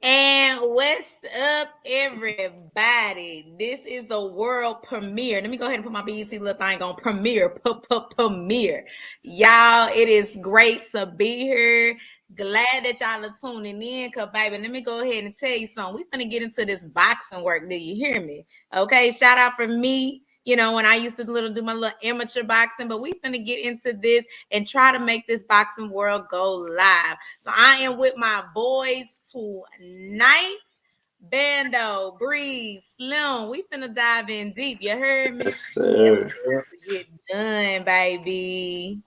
And what's up, everybody? This is the world premiere. Let me go ahead and put my BET little thing on premiere. Y'all, it is great to be here. Glad that y'all are tuning in. Cause baby, let me go ahead and tell you something. We finna get into this boxing work. Do you hear me? Okay, shout out for me. You know, when I used to do my little amateur boxing, but we finna get into this and try to make this boxing world go live. So I am with my boys tonight. Bando, Breeze, Slim. We finna dive in deep. You heard me? Yes, sir. Get done, baby.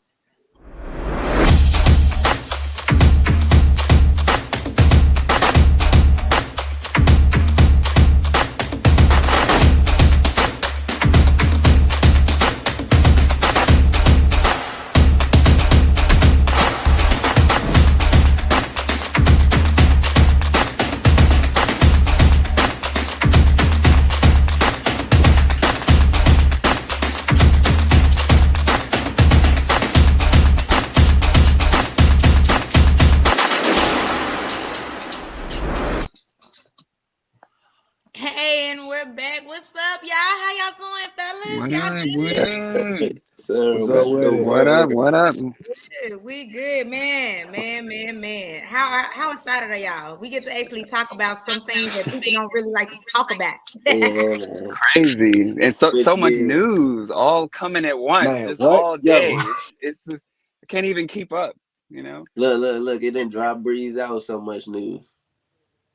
Hey, and we're back. What's up, y'all? How y'all doing, fellas? What Y'all up? What good? up? Sir, What's up what's with the it? What up? word? What up? Good. We good, man. How excited are y'all? We get to actually talk about some things that people don't really like to talk about. Yeah, man. Crazy. And so Switch much gears. news all coming at once, Man, just what? all Yo. day. It's just I can't even keep up, you know? Look. It didn't drop Breeze out so much news.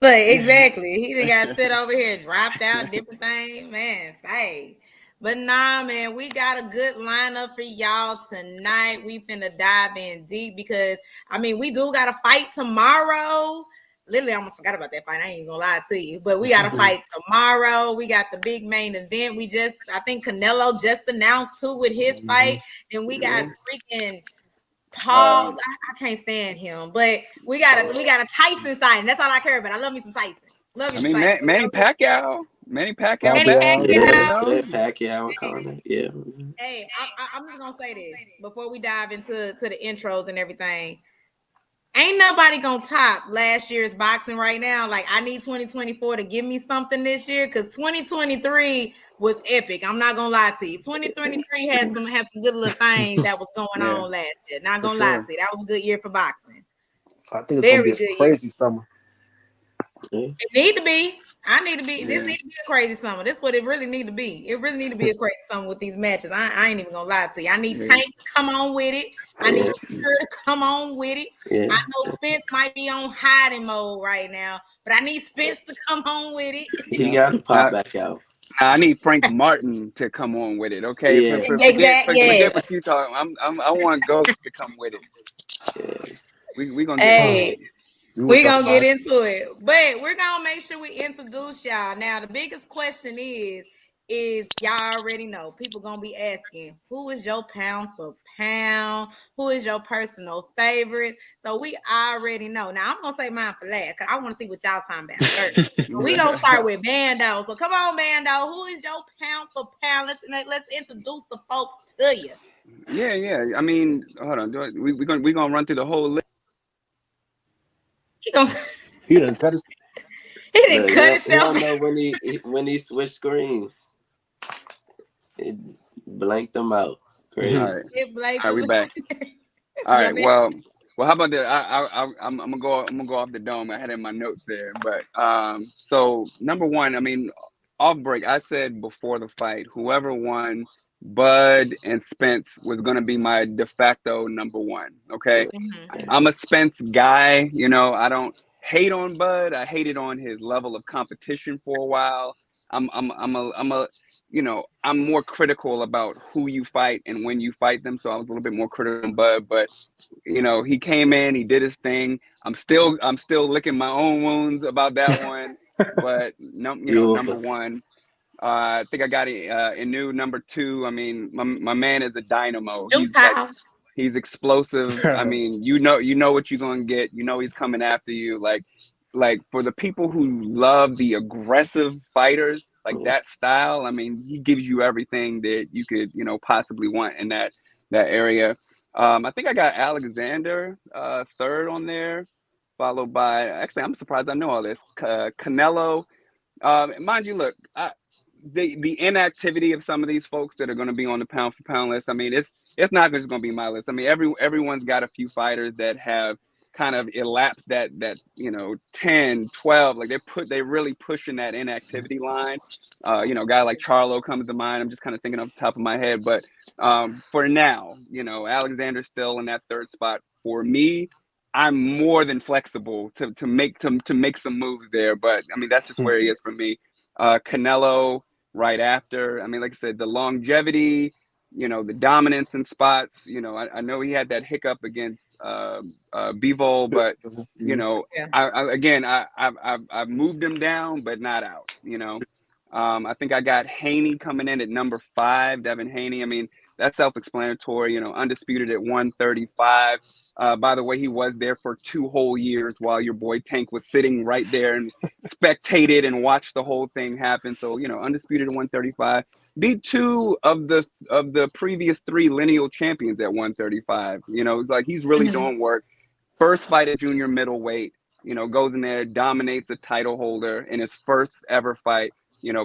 But exactly, he done got sit over here, dropped out different things, man. Say, but nah, man, we got a good lineup for y'all tonight. We finna dive in deep because I mean, we do got a fight tomorrow. Literally, I almost forgot about that fight. I ain't gonna lie to you, but we got a fight tomorrow. We got the big main event. I think Canelo just announced too with his fight. Then we got Yeah. freaking Paul, I can't stand him, but we got a Tyson sign. That's all I care about. I love me some Tyson. Love me I some mean, Tyson. Manny Pacquiao Manny back, Pacquiao, you yeah. Yeah, Pacquiao. yeah, know? Pacquiao and Conor. Yeah. Hey, I'm just gonna say this before we dive into the intros and everything. Ain't nobody gonna top last year's boxing right now. Like I need 2024 to give me something this year because 2023 was epic. I'm not gonna lie to you. 2023 had some good little things that was going Yeah, on last year. Not for gonna lie sure. to you. That was a good year for boxing. I think it's gonna be Very a good year. crazy summer. Yeah. It need to be. I need to be. This Yeah. need to be a crazy summer. This is what it really need to be. It really need to be a crazy summer with these matches. I ain't even gonna lie to you. I need Yeah. Tank to come on with it. I need Yeah. her to come on with it. Yeah. I know Spence might be on hiding mode right now, but I need Spence to come on with it. He got to pop Now, back out. I need Frank Martin to come on with it, okay? Yeah. Yes. Forget what you talking. I want Ghost to come with it. Yeah. We gonna get into Hey, it. We will we talk gonna get about it. into it, but we're gonna make sure we introduce y'all. Now, the biggest question is y'all already know people gonna be asking who is your pound for pound, who is your personal favorite. So we already know. Now I'm gonna say mine for last because I want to see what y'all talking about first. So we gonna start with Bando. So come on, Bando, who is your pound for pound? Let's introduce the folks to you. Yeah. I mean, hold on. We gonna run through the whole list. He gonna He done cut his he didn't Look, cut he himself. don't know when he switched screens. It blanked them out. All Crazy. right, It Blake. all right, we back. All Yeah, right. man. Well, how about that? I'm gonna go. I'm gonna go off the dome. I had it in my notes there, but so number one, I mean, off break, I said before the fight, whoever won, Bud and Spence was gonna be my de facto number one. Okay, Mhm. I'm a Spence guy. You know, I don't hate on Bud. I hated on his level of competition for a while. I'm a I'm more critical about who you fight and when you fight them. So I was a little bit more critical on Bud, but he came in, he did his thing. I'm still licking my own wounds about that one, but no, number Yours. one. I think I got a new number two. I mean, my man is a dynamo. Jutile. He's explosive. I mean, you know what you're gonna get. You know he's coming after you. Like for the people who love the aggressive fighters, like Yeah. that style. I mean, he gives you everything that you could possibly want in that area. I think I got Alexander third on there. followed by, actually, I'm surprised I know all this. Canelo. Mind you, look, the inactivity of some of these folks that are going to be on the pound for pound list. I mean, it's not just going to be my list. I mean, everyone's got a few fighters that have kind of elapsed that 10, 12. Like they really pushing that inactivity line. A guy like Charlo comes to mind. I'm just kind of thinking off the top of my head, but for now, Alexander's still in that third spot. For me, I'm more than flexible to make some moves there. But I mean, that's just where he is for me. Canelo right after. I mean, like I said, the longevity, the dominance in spots. I know he had that hiccup against Bivol, but I've moved him down, but not out. I think I got Haney coming in at number 5, Devin Haney. I mean, that's self-explanatory. Undisputed at 135. By the way, he was there for 2 whole years while your boy Tank was sitting right there and spectated and watched the whole thing happen. So, undisputed at 135. Beat 2 of the previous 3 lineal champions at 135. Like he's really doing work. First fight at junior middleweight, goes in there, dominates a title holder in his first ever fight.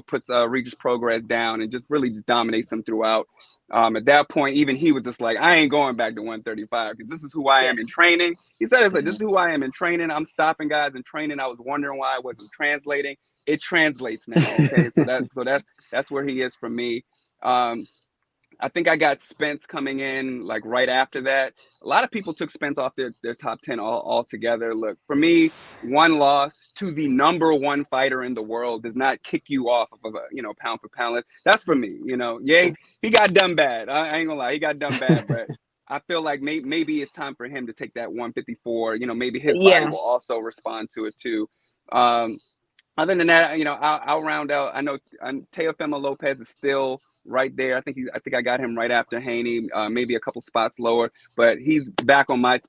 Puts Regis Progress down and just really dominates him throughout. At that point, even he was just like, I ain't going back to 135 because this is who I am in training. He said, it's like, this is who I am in training. I'm stopping guys in training. I was wondering why I wasn't translating. It translates now. Okay. So that's where he is for me. I think I got Spence coming in like right after that. A lot of people took Spence off their top 10 altogether. Look, for me, one loss to the number 1 fighter in the world does not kick you off of a pound for pound list. That's for me. He got done bad. I ain't gonna lie, he got done bad, but I feel like maybe it's time for him to take that 154. Maybe his body will also respond to it too. Other than that, I'll round out. I know Teofimo Lopez is still right there. I think I got him right after Haney, maybe a couple spots lower, but he's back on my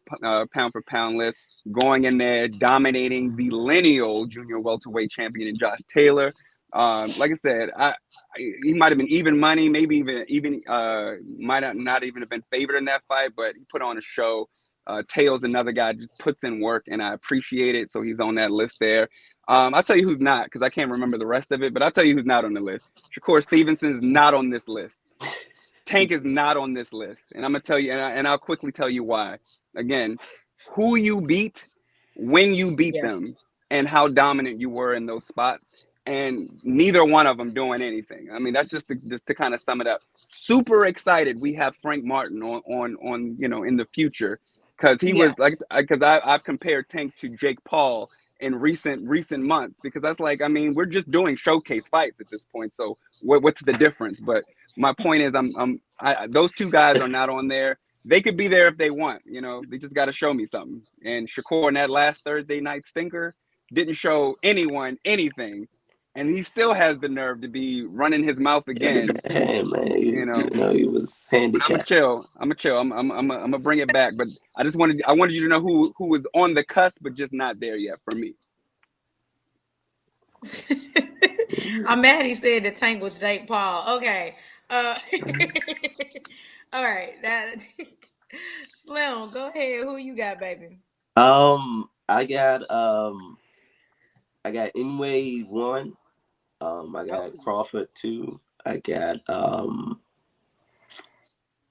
pound for pound list, going in there, dominating the lineal junior welterweight champion in Josh Taylor. Like I said, he might have been even money, maybe even might not even have been favored in that fight, but he put on a show. Taylor's another guy just puts in work, and I appreciate it. So he's on that list there. I'll tell you who's not, because I can't remember the rest of it, but I'll tell you who's not on the list. Shakur Stevenson is not on this list. Tank is not on this list. And I'm going to tell you, and I'll quickly tell you why. Again, who you beat, when you beat them, and how dominant you were in those spots. And neither one of them doing anything. I mean, that's just to kind of sum it up. Super excited we have Frank Martin on in the future, because he was like, because I've compared Tank to Jake Paul in recent months, because that's like, I mean, we're just doing showcase fights at this point. So what's the difference? But my point is, those 2 guys are not on there. They could be there if they want. They just got to show me something. And Shakur in that last Thursday night stinker didn't show anyone anything, and he still has the nerve to be running his mouth again. Hey man, he was handicapped. I'm gonna chill. I'm gonna bring it back, but I wanted you to know who was on the cusp, but just not there yet for me. I'm mad he said the Tank was Jake Paul. Okay. All right. Slim, go ahead. Who you got, baby? I got Inway 1. I got Crawford 2. I got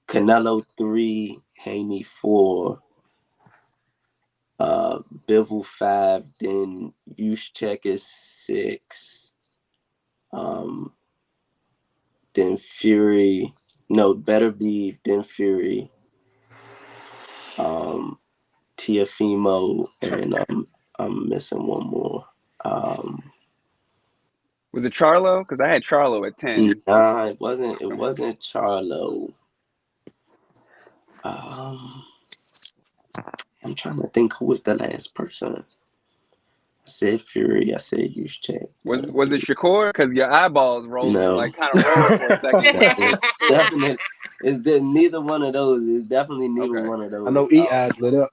Canelo 3, Haney 4, Bivol 5, then Juszczyk is 6, then Fury, Better Be, then Fury, Teofimo, and I'm missing one more. Was it Charlo? Because I had Charlo at 10. Nah, it wasn't Charlo. I'm trying to think who was the last person. I said Fury. I said Juszczyk. Was it Shakur? Because your eyeballs rolled, like kind of rolled for a second. Definitely. Neither one of those. It's definitely neither one of those. I know E eyes lit up.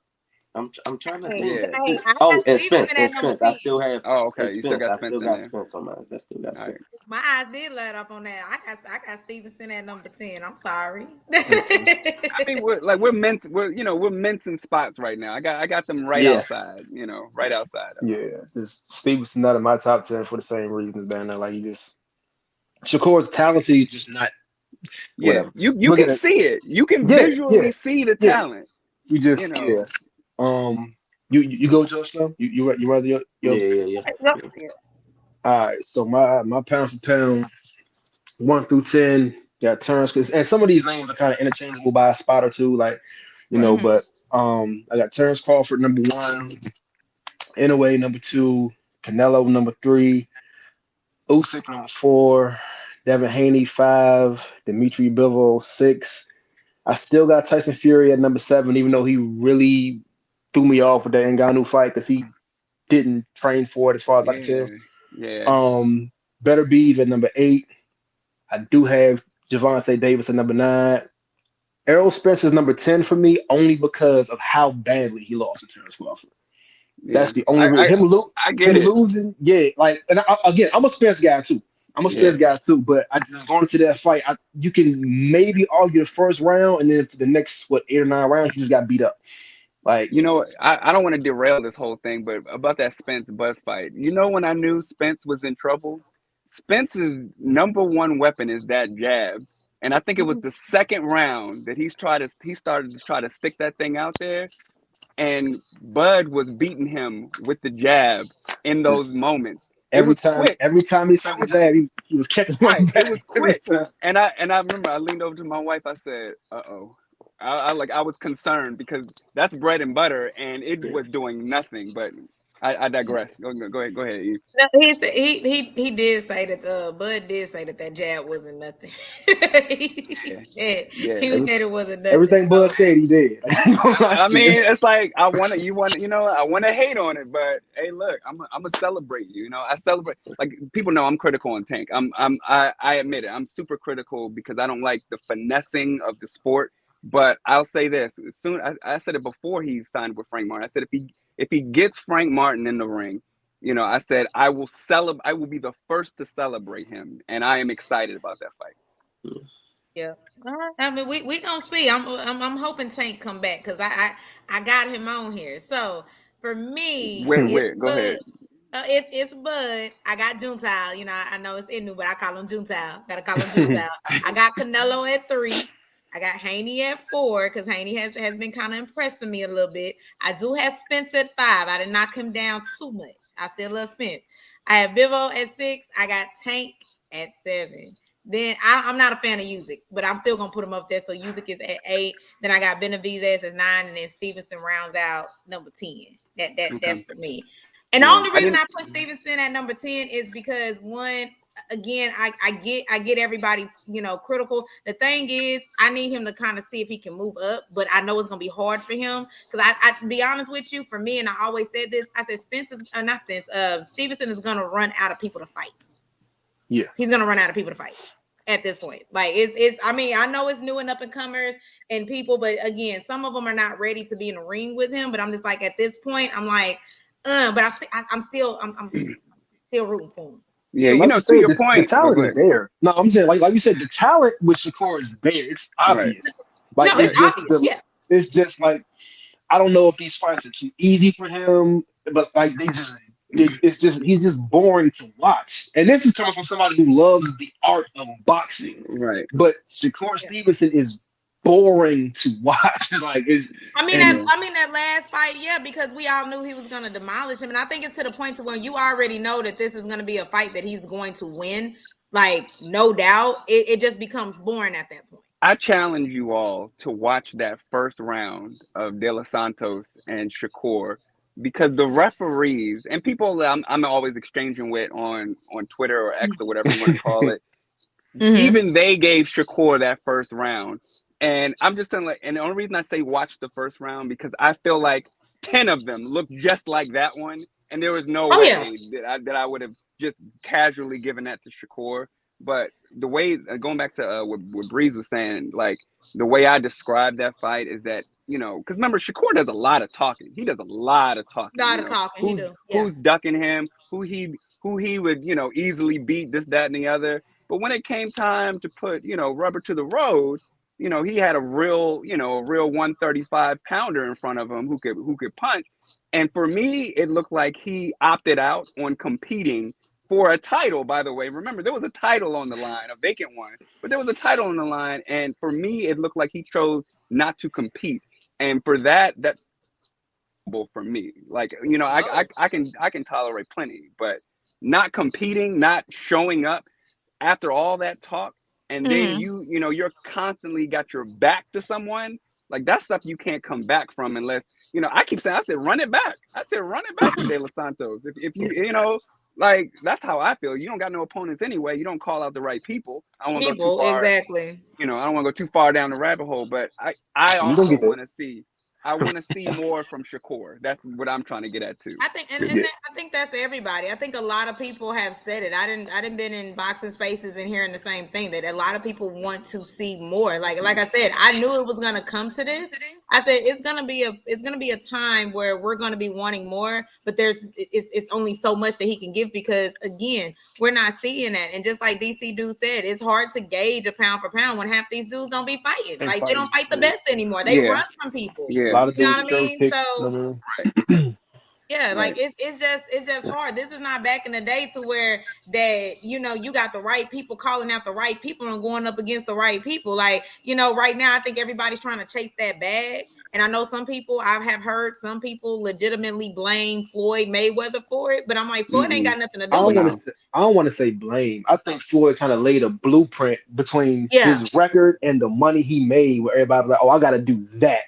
I'm trying to Hey, think. Yeah. hey, I Oh, got and Stevenson Spence, at number I 10. still have Oh, and okay. You still Spence. got I Spence still in got there. Spence on mine. I still got All right. Spence. My eyes did light up on that. I got Stevenson at number 10. I'm sorry. Okay. I mean, we're mincing spots right now. I got them right Yeah. outside. Right outside of it. Yeah, just Stevenson not in my top 10 for the same reasons, man. Like he just Shakur's talented, he's just not Yeah, whatever. you Look at can it. see it. You can Yeah, yeah, visually see the yeah. talent. You You just know. yeah. Um, you go Joe Snow. You rather your Yeah. Yeah. Yeah. Yep. Yeah. all right. So my pound for pound 1 through 10 got Terrence and some of these names are kind of interchangeable by a spot or two, like Right. Mhm. but I got Terrence Crawford number one, Inouye number two, Canelo number three, Usyk number four, Devin Haney five, Dimitri Bivol six. I still got Tyson Fury at number seven, even though he really threw me off with that Ngannou fight because he didn't train for it, as far as I can tell. Yeah. Yeah. Um, Better Beeve at number eight. I do have Javante Davis at number nine. Errol Spencer's number 10 for me, only because of how badly he lost to Terrence Crawford. Yeah. That's the only I reason. I I get Him it. losing, yeah. Like, and again, I'm a Spence guy too. I'm a Yeah. Spence guy too. But I just going into that fight, you can maybe argue the first round, and then for the next 8 or 9 rounds, he just got beat up. Like, I don't want to derail this whole thing, but about that Spence Bud fight. When I knew Spence was in trouble, Spence's number one weapon is that jab. And I think it was the second round that he started to try to stick that thing out there, and Bud was beating him with the jab in those just moments. It was quick. every time he It swung the was jab, he was catching right. one It was back every quick. time. And I remember I leaned over to my wife. I said, "Uh-oh." I was concerned because that's bread and butter, and it Yeah. was doing nothing. But I digress. Go ahead, Eve. No, he did say that Bud did say that jab wasn't nothing. he Yeah, said yeah. he Every, said it wasn't nothing. everything Bud So said, he did. I mean, it's like I want to hate on it, but hey, look, I'm gonna celebrate you. I celebrate. Like, people know I'm critical on Tank. I admit it. I'm super critical because I don't like the finessing of the sport. But I'll say this: soon, I said it before he signed with Frank Martin. I said if he gets Frank Martin in the ring, I said I will celebrate. I will be the first to celebrate him, and I am excited about that fight. yeah, I mean we gonna see. I'm hoping Tank come back because I got him on here. So for me, it's Where? Go Bud. ahead. It's Bud. I got Juntile. I know it's Inu, but I call him Juntile. Gotta call him Juntile. I got Canelo at 3. I got Haney at 4 because Haney has been kind of impressing me a little bit. I do have Spence at 5. I didn't knock him down too much. I still love Spence. I have Vivo at 6. I got Tank at 7. Then I'm not a fan of Usyk, but I'm still gonna put him up there. So Usyk is at 8. Then I got Benavidez at 9, and then Stevenson rounds out number 10. That's Okay. for me. And the Yeah. only I reason didn't. I put Stevenson at number 10 is because one, again, I get everybody's critical. The thing is, I need him to kind of see if he can move up, but I know it's gonna be hard for him because I to be honest with you, for me, and I always said this, I said Spence is not Spence, Stevenson is gonna run out of people to fight. Yeah. He's gonna run out of people to fight at this point. Like it's I mean, I know it's new and up and comers and people, but again, some of them are not ready to be in the ring with him. But I'm just like, at this point, I'm like, but I'm still rooting for him. Yeah. Still Like you rooting. To said, your the point. Oh, talent go is ahead. there. No, I'm saying like you said, the talent with Shakur is there. It's Right. obvious. Like No, it's obvious. Yeah. it's just like I don't know if these fights are too easy for him, but like it's just he's just boring to watch. And this is coming from somebody who loves the art of boxing. Right. But Shakur Yeah. Stevenson is boring to watch. Like it's I mean and Yeah. that last fight, yeah, because we all knew he was gonna demolish him. And I think it's to the point to where you already know that this is gonna be a fight that he's going to win. Like, no doubt. It just becomes boring at that point. I challenge you all to watch that first round of De Los Santos and Shakur, because the referees and people I'm always exchanging with on Twitter or X or whatever you want to call it, Mm-hmm. even they gave Shakur that first round. And I'm just telling, like, and the only reason I say watch the first round because I feel like 10 of them look just like that one, and there was no Oh yeah. way that I would have just casually given that to Shakur. But the way, going back to what Breeze was saying, like the way I describe that fight is that, because remember, Shakur does a lot of talking. He does a lot of talking. Lot of talking. He do. Yeah. Who's ducking him? Who he would easily beat, this, that, and the other. But when it came time to put rubber to the road, he had a real 135 pounder in front of him who could punch. And for me, it looked like he opted out on competing for a title. By the way, remember, there was a title on the line, a vacant one, but there was a title on the line. And for me, it looked like he chose not to compete. And for that for me, like, I can tolerate plenty, but not competing, not showing up after all that talk, and then you're constantly got your back to someone, like that's stuff you can't come back from unless I keep saying, I said run it back with De Los Santos. If you like, that's how I feel. You don't got no opponents anyway. You don't call out the right people. I don't want to go too far. Exactly. I don't want to go too far down the rabbit hole, but I also want to see. I want to see more from Shakur. That's what I'm trying to get at too. I think, I think that's everybody. I think a lot of people have said it. I didn't been in boxing spaces and hearing the same thing, that a lot of people want to see more. Like I said, I knew it was gonna come to this. I said it's gonna be a time where we're gonna be wanting more, but it's only so much that he can give, because again, we're not seeing that. And just like DC Dude said, it's hard to gauge a pound for pound when half these dudes don't be fighting. They don't fight the best anymore. They run from people. Yeah. A lot of You know dudes what I mean? So yeah, like it's just hard. This is not back in the day to where that you got the right people calling out the right people and going up against the right people. Like right now, I think everybody's trying to chase that bag. And I know I have heard some people legitimately blame Floyd Mayweather for it, but I'm like, Floyd ain't got nothing to do with it. I don't want to say blame. I think Floyd kind of laid a blueprint between his record and the money he made, where everybody was like, oh, I got to do that.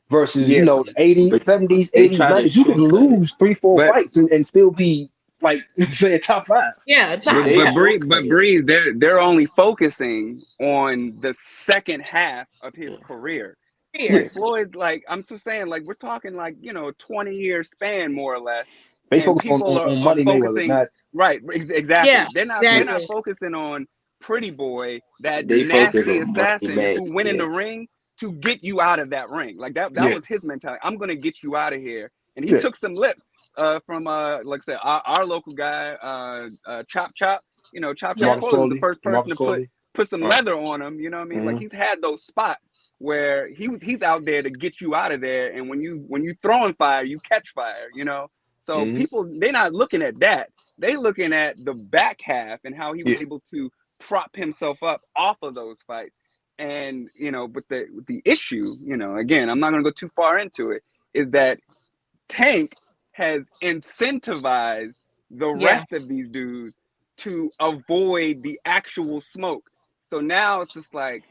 Versus, 80s, 70s, 80s, 90s, you could lose 3-4 fights and still be like, say, a top 5. Yeah, but Breeze, they're only focusing on the second half of his career. Like Floyd's, like, I'm just saying, like, we're talking like 20-year span more or less. They focus on money, focusing, not right. Exactly. Yeah, they're not focusing on Pretty Boy, that nasty assassin who went in the ring to get you out of that ring. Like that was his mentality. I'm gonna get you out of here. And he took some lip from like I said, our local guy, Chop. Chop Chop was the first person to put some leather on him. You know what I mean? Like he's had those spots where he's out there to get you out of there. And when you throwing fire, you catch fire. So people, they're not looking at that. They looking at the back half and how he was able to prop himself up off of those fights. And but the issue, again, I'm not going to go too far into it, is that Tank has incentivized the rest of these dudes to avoid the actual smoke. So now it's just like,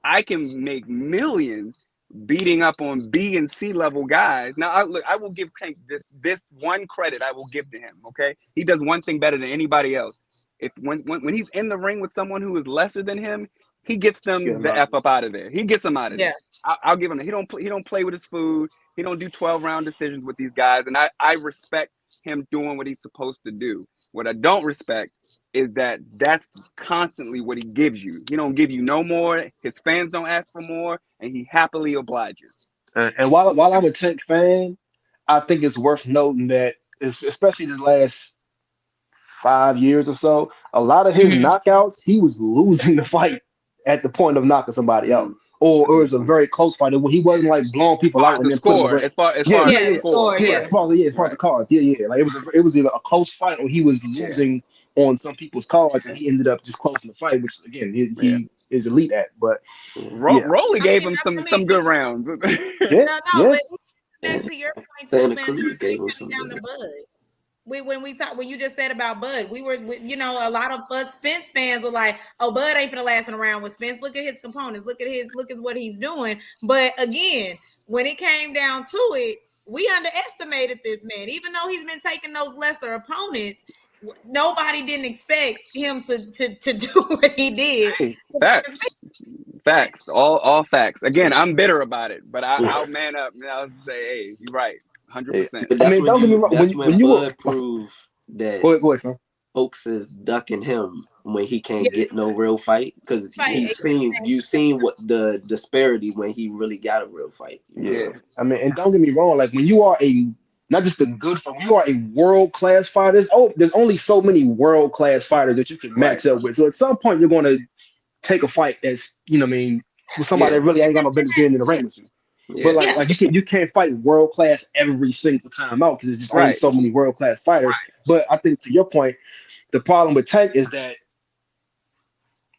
I can make millions beating up on B and C level guys. Now, I will give Tank this one credit. I will give to him. Okay, he does one thing better than anybody else. If when he's in the ring with someone who is lesser than him, he gets them the F up out of there. He gets them out of there. I'll give him that. He don't play with his food. He don't do 12-round decisions with these guys. And I respect him doing what he's supposed to do. What I don't respect is that that's constantly what he gives you. He don't give you no more. His fans don't ask for more, and he happily obliges. And while I'm a Tank fan, I think it's worth noting that, especially this last 5 years or so, a lot of his knockouts, he was losing the fight at the point of knocking somebody out, or it was a very close fight. He wasn't like blowing people out and then putting as far as the cards. Like it was either a close fight or he was losing on some people's cards, and he ended up just closing the fight, which again he is elite at. But Rolly gave him some good rounds. But back to your point too, man. Down the Bud. When you just said about Bud, we were, a lot of us Spence fans were like, "Oh, Bud ain't finna last around with Spence. Look at his components. Look at what he's doing." But again, when it came down to it, we underestimated this man. Even though he's been taking those lesser opponents, nobody didn't expect him to do what he did. Hey, facts, all facts. Again, I'm bitter about it, but I'll man up and I'll say, "Hey, you're right." 100%. Don't get me wrong. That's when Bud proved that. Go ahead, son. folks is ducking him when he Yeah, can't get no real fight because right. you seen what the disparity when he really got a real fight. You know what Yeah. I'm saying? I mean, and don't get me wrong, like when you are a not just a good fighter, you are a world class fighter. There's only so many world class fighters that you can Right. match up with. So at some point, you're going to take a fight that's, what I mean, with somebody Yeah. that really ain't got no business being in the Yeah, ring with you. But Yeah. yeah. you can't fight world class every single time out because there's just only Right. so many world class fighters. But I think to your point, the problem with Tank is that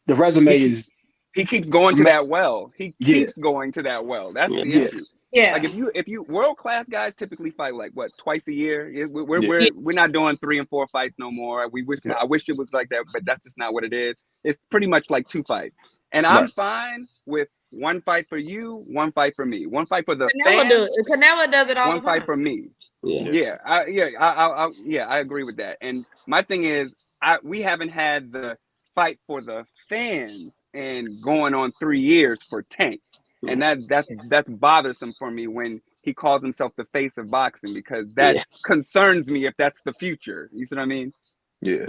the He resume is he keeps going to dramatic. that well. He Yeah, keeps going to that well. That's Yeah. the yeah, issue. Like Yeah. if you world class guys typically fight like what, twice a year. We're yeah. Yeah. we're we're not doing 3 and 4 fights no more. Right, I wish it was like that, but that's just not what it is. It's pretty much like 2 fights, and I'm right. fine with one fight for you, one fight for me, one fight for the Canelo do fans, it. Canelo does it all one the fight time. for me. Yeah. Yeah. I agree with that. And my thing is, we haven't had the fight for the fans and going on 3 years for Tank, and that's bothersome for me when he calls himself the face of boxing because that Yeah. concerns me if that's the future. You see what I mean? Yeah.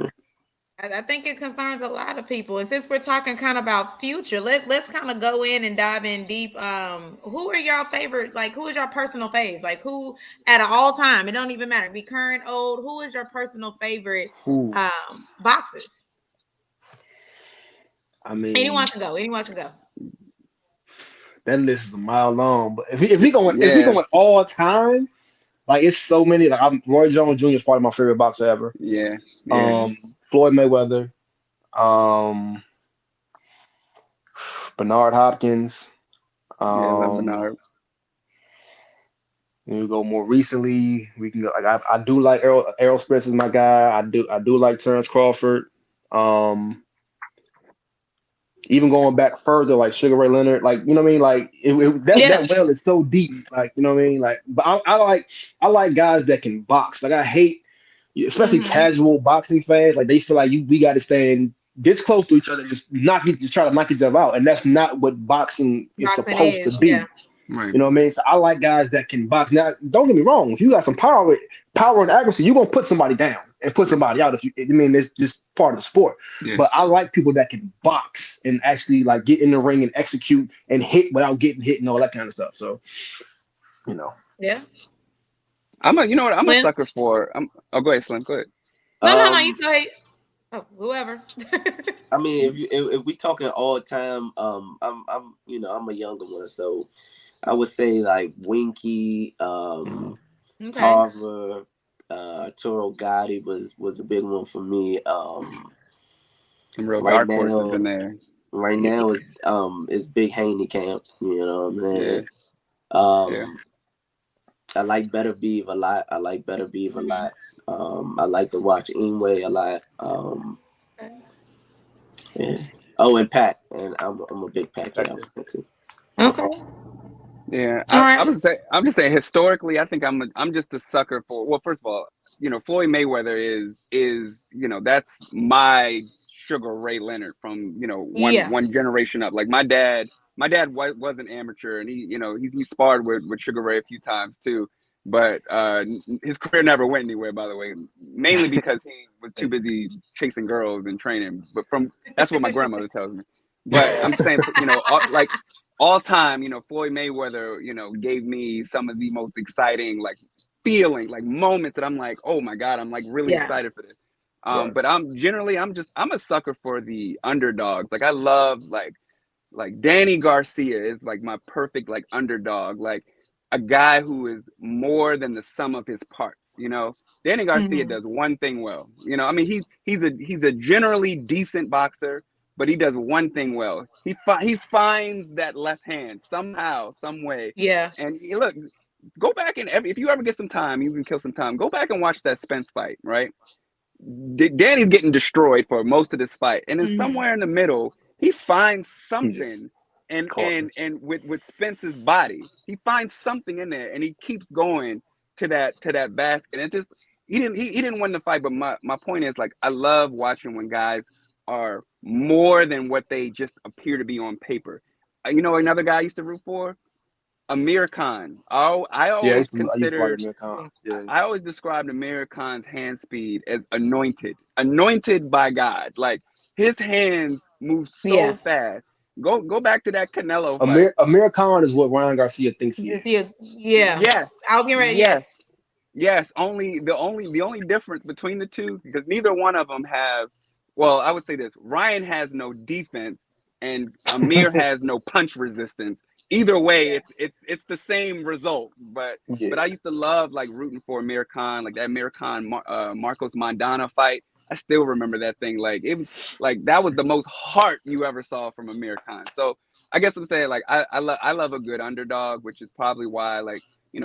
I think it concerns a lot of people. And since we're talking kind of about future, let's kind of go in and dive in deep. Who are y'all favorite? Like, who is your personal faves? Like, who at all time? It don't even matter. Be current, old. Who is your personal favorite Ooh, boxers? I mean, Anyone can go. Anyone can go. that list is a mile long. But if we Yeah, going all time, like it's so many. Like Roy Jones Jr. is probably my favorite boxer ever. yeah, yeah, Floyd Mayweather, um, Bernard Hopkins. yeah. Love Um, Bernard. we go more recently. We can go. Like I do like Errol Spence is my guy. I do like Terrence Crawford. Um, even going back further, like Sugar Ray Leonard, like you know what I mean. Like Yeah. that well is so deep. Like you know what I mean. Like, but I like guys that can box. Like I hate, especially Hmm. casual boxing fans. Like they feel like we got to stand this close to each other, just try to knock each other out, and that's not what boxing is Boxing supposed to is. be. Yeah. Right. You know what I mean? So I like guys that can box. Now, don't get me wrong. If you got some power and accuracy, you're gonna put somebody down and put somebody out. I mean, it's just part of the sport. Yeah. But I like people that can box and actually like get in the ring and execute and hit without getting hit and all that kind of stuff. So, you know, Yeah. You know what? I'm a Slim. sucker for. Oh, go ahead, Slim. Go ahead. No. You Um, go ahead. Oh, whoever. I mean, if we talking all time, I'm a younger one, so I would say like Winky, Okay. Tarver, Toro Gotti was a big one for me. Some real Right dark horses in now, there. right now is Big Haney Camp. You know what I'm Yeah, saying? yeah, I like Better Beeve a lot. I like Better Beeve a Mhm. lot. I like to watch Ingwe a lot. Yeah. Oh, and Pac, and I'm a big Pacquiao fan too. Okay. yeah. All I right. would say I'm just saying historically, I think I'm just a sucker for. Well, first of all, Floyd Mayweather is that's my Sugar Ray Leonard from Yeah. one generation up. Like my dad was an amateur, and he sparred with Sugar Ray a few times too. But his career never went anywhere, by the way, mainly because he was too busy chasing girls and training. But that's what my grandmother tells me. But I'm just saying, like all time, Floyd Mayweather, gave me some of the most exciting like feeling, like moments that I'm like, oh my God, I'm like really Yeah. excited for this. right. But I'm a sucker for the underdogs. Like I love like Danny Garcia is like my perfect like underdog, like a guy who is more than the sum of his parts. Danny Garcia Hmm. does one thing well. I mean he's a generally decent boxer, but he does one thing well. He finds that left hand somehow, some way. Yeah. And look, go back and if you ever get some time, you can kill some time. Go back and watch that Spence fight, right? Danny's getting destroyed for most of this fight, and then Hmm. somewhere in the middle, he finds He just something, and caught him. and and with Spence's body, he finds something in there, and he keeps going to that basket. And just he didn't win the fight, but my point is like I love watching when guys are more than what they just appear to be on paper. Another guy I used to root for, Amir Khan. I Yeah, always I used to watch considered, Amir Khan. Yeah. I always described Amir Khan's hand speed as anointed by God. Like his hands move Yeah. so fast. Go back to that Canelo fight. Amir Khan is what Ryan Garcia thinks he is. Yeah. Yes, I was getting ready. yes, Yes. yes. The only difference between the two, because neither one of them have. Well, I would say this: Ryan has no defense, and Amir has no punch resistance. Either way, Yeah. it's the same result. But Yeah. I used to love like rooting for Amir Khan, like that Amir Khan Marcos Mondana fight. I still remember that thing. Like it was like that was the most heart you ever saw from Amir Khan. So I guess I'm saying like I love a good underdog, which is probably why like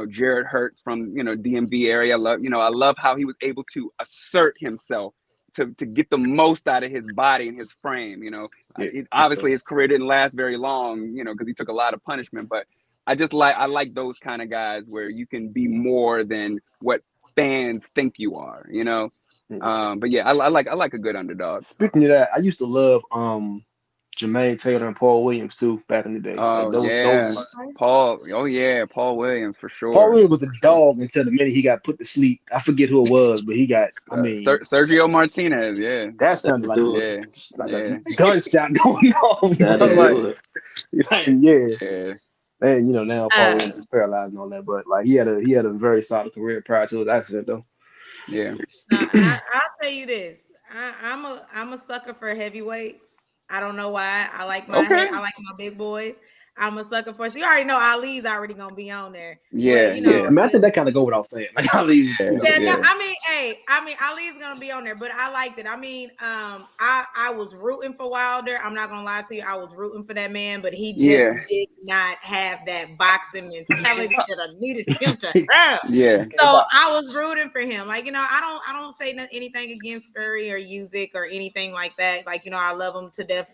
Jared Hurts from DMV area. I love how he was able to assert himself to get the most out of his body and his frame. Yeah, for Obviously sure. his career didn't last very long, because he took a lot of punishment. But I like those kind of guys where you can be more than what fans think you are. Yeah. But yeah, I like a good underdog. Speaking of that, I used to love Jermaine Taylor and Paul Williams too back in the day. Like Oh those yeah, like Paul. Oh yeah, Paul Williams for Paul sure, Williams was a for sure. dog until the minute he got put to sleep. I forget who it was, but he got. I mean, Sergio Martinez. Yeah, that sounded That'll like do it. yeah, a yeah, gunshot going off. That'll Bro. yeah, do it. Like, yeah. yeah, And now Paul Uh, Williams is paralyzed and all that, but like he had a very solid career prior to his accident though. yeah. I'll tell you this. I'm a sucker for heavyweights. I don't know why. Okay. I like my big boys. I'm a sucker for. So you already know Ali's already gonna be on there, but Yeah, Yeah, I yeah, mean I but think that kind of go without saying. Like Ali's, yeah, yeah, no, yeah, I mean, hey, Ali's gonna be on there, but I liked it. I mean, I was rooting for Wilder. I'm not gonna lie to you, I was rooting for that man, but he just yeah, did not have that boxing mentality that I needed him to have. yeah, So I was rooting for him. Like, I don't say anything against Fury or Usyk or anything like that. Like, I love them to death.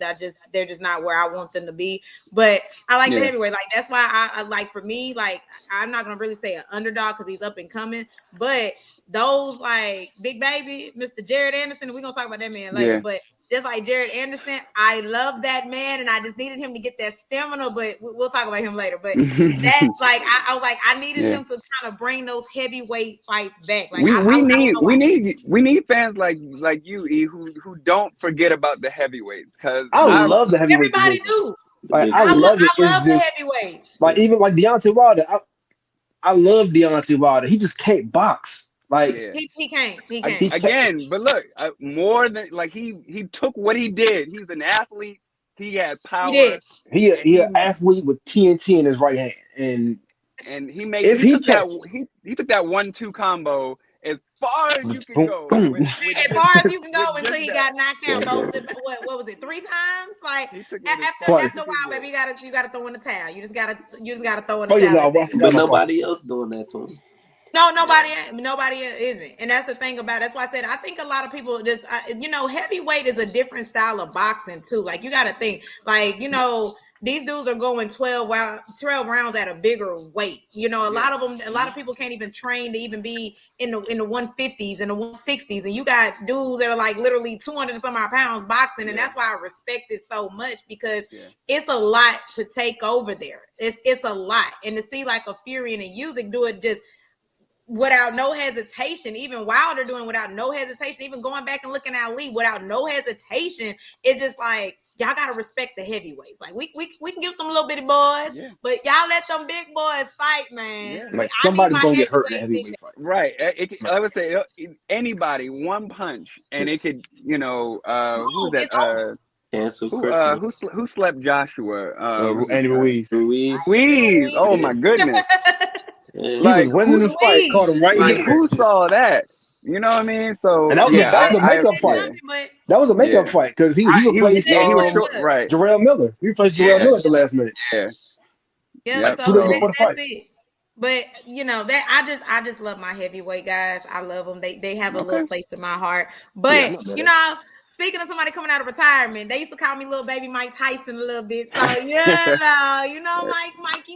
They're just not where I want them to be. But I like the yeah, heavyweight. Like, that's why I like, for me, like, I'm not gonna really say an underdog because he's up and coming, but those like Big Baby, Mr. Jared Anderson, we're gonna talk about that man later. yeah. But just like Jared Anderson, I love that man, and I just needed him to get that stamina. But we'll talk about him later. But that, like, I was like, I needed Yeah. him to kind of bring those heavyweight fights back. Like, We I we don't need know we why. need we need fans like you, E, who don't forget about the heavyweights, because I love the heavyweight Everybody division. do. The Like big I three. love it. I It's love the just heavyweights. like even like Deontay Wilder. I love Deontay Wilder. He just can't box. Like yeah. He can't. He he can't. can't. Again, but look, more than like he took what he did. He's an athlete. He had He did. power, He and he an athlete with TNT in his right hand, and he if he he took that catch he took that 1-2 combo as far as you can boom go boom, with As just far as you can go with until just he that. got knocked out both. What was it? 3 times? Like, He took it as far as after twice. he a could while, go. baby, you gotta throw in the towel. You just gotta throw in the Oh yeah, towel no, at I that. forgot But that part. nobody else doing that to him. No, Yeah, nobody isn't, and that's the thing about it. That's why I said I think a lot of people just, heavyweight is a different style of boxing too. Like, you got to think, like, these dudes are going 12 rounds at a bigger weight. yeah, A lot of people can't even train to even be in the 150s and the 160s, and you got dudes that are like literally 200 and some odd pounds boxing, and yeah, that's why I respect it so much, because yeah, it's a lot to take over there. It's a lot, and to see like a Fury and a Usyk do it just without no hesitation, even Wilder doing without no hesitation, even going back and looking at Lee without no hesitation, it's just like, y'all gotta respect the heavyweights. Like, we can give them little bitty boys, yeah, but y'all let them big boys fight, man. yeah. Like I need somebody's my gonna get hurt in a heavyweight big. heavyweight fight. Right. Like, I would say anybody, one punch, and it could, who was Boom, that? it's over. Cancel Christmas. Who slept Joshua? Was it Andy Ruiz. Ruiz. Ruiz? Oh Yeah. my goodness! Yeah. He was Like winning the fight, Ruiz. caught him right like here, who saw that? You know what I mean? and So that was a yeah, that was a makeup fight. yeah, But That was a makeup yeah. fight because he Right. it, replaced it He was what it short. was. Right. Jarrell Miller. He replaced Jarrell Yeah. Miller at the last minute, Yeah. Yep. Yep. like So 2 days So before the that's fight. it. But that I just love my heavyweight guys. I love them. They have a okay. little place in my heart. Yeah, But not bad. speaking of somebody coming out of retirement, they used to call me little baby Mike Tyson a little bit. So Mikey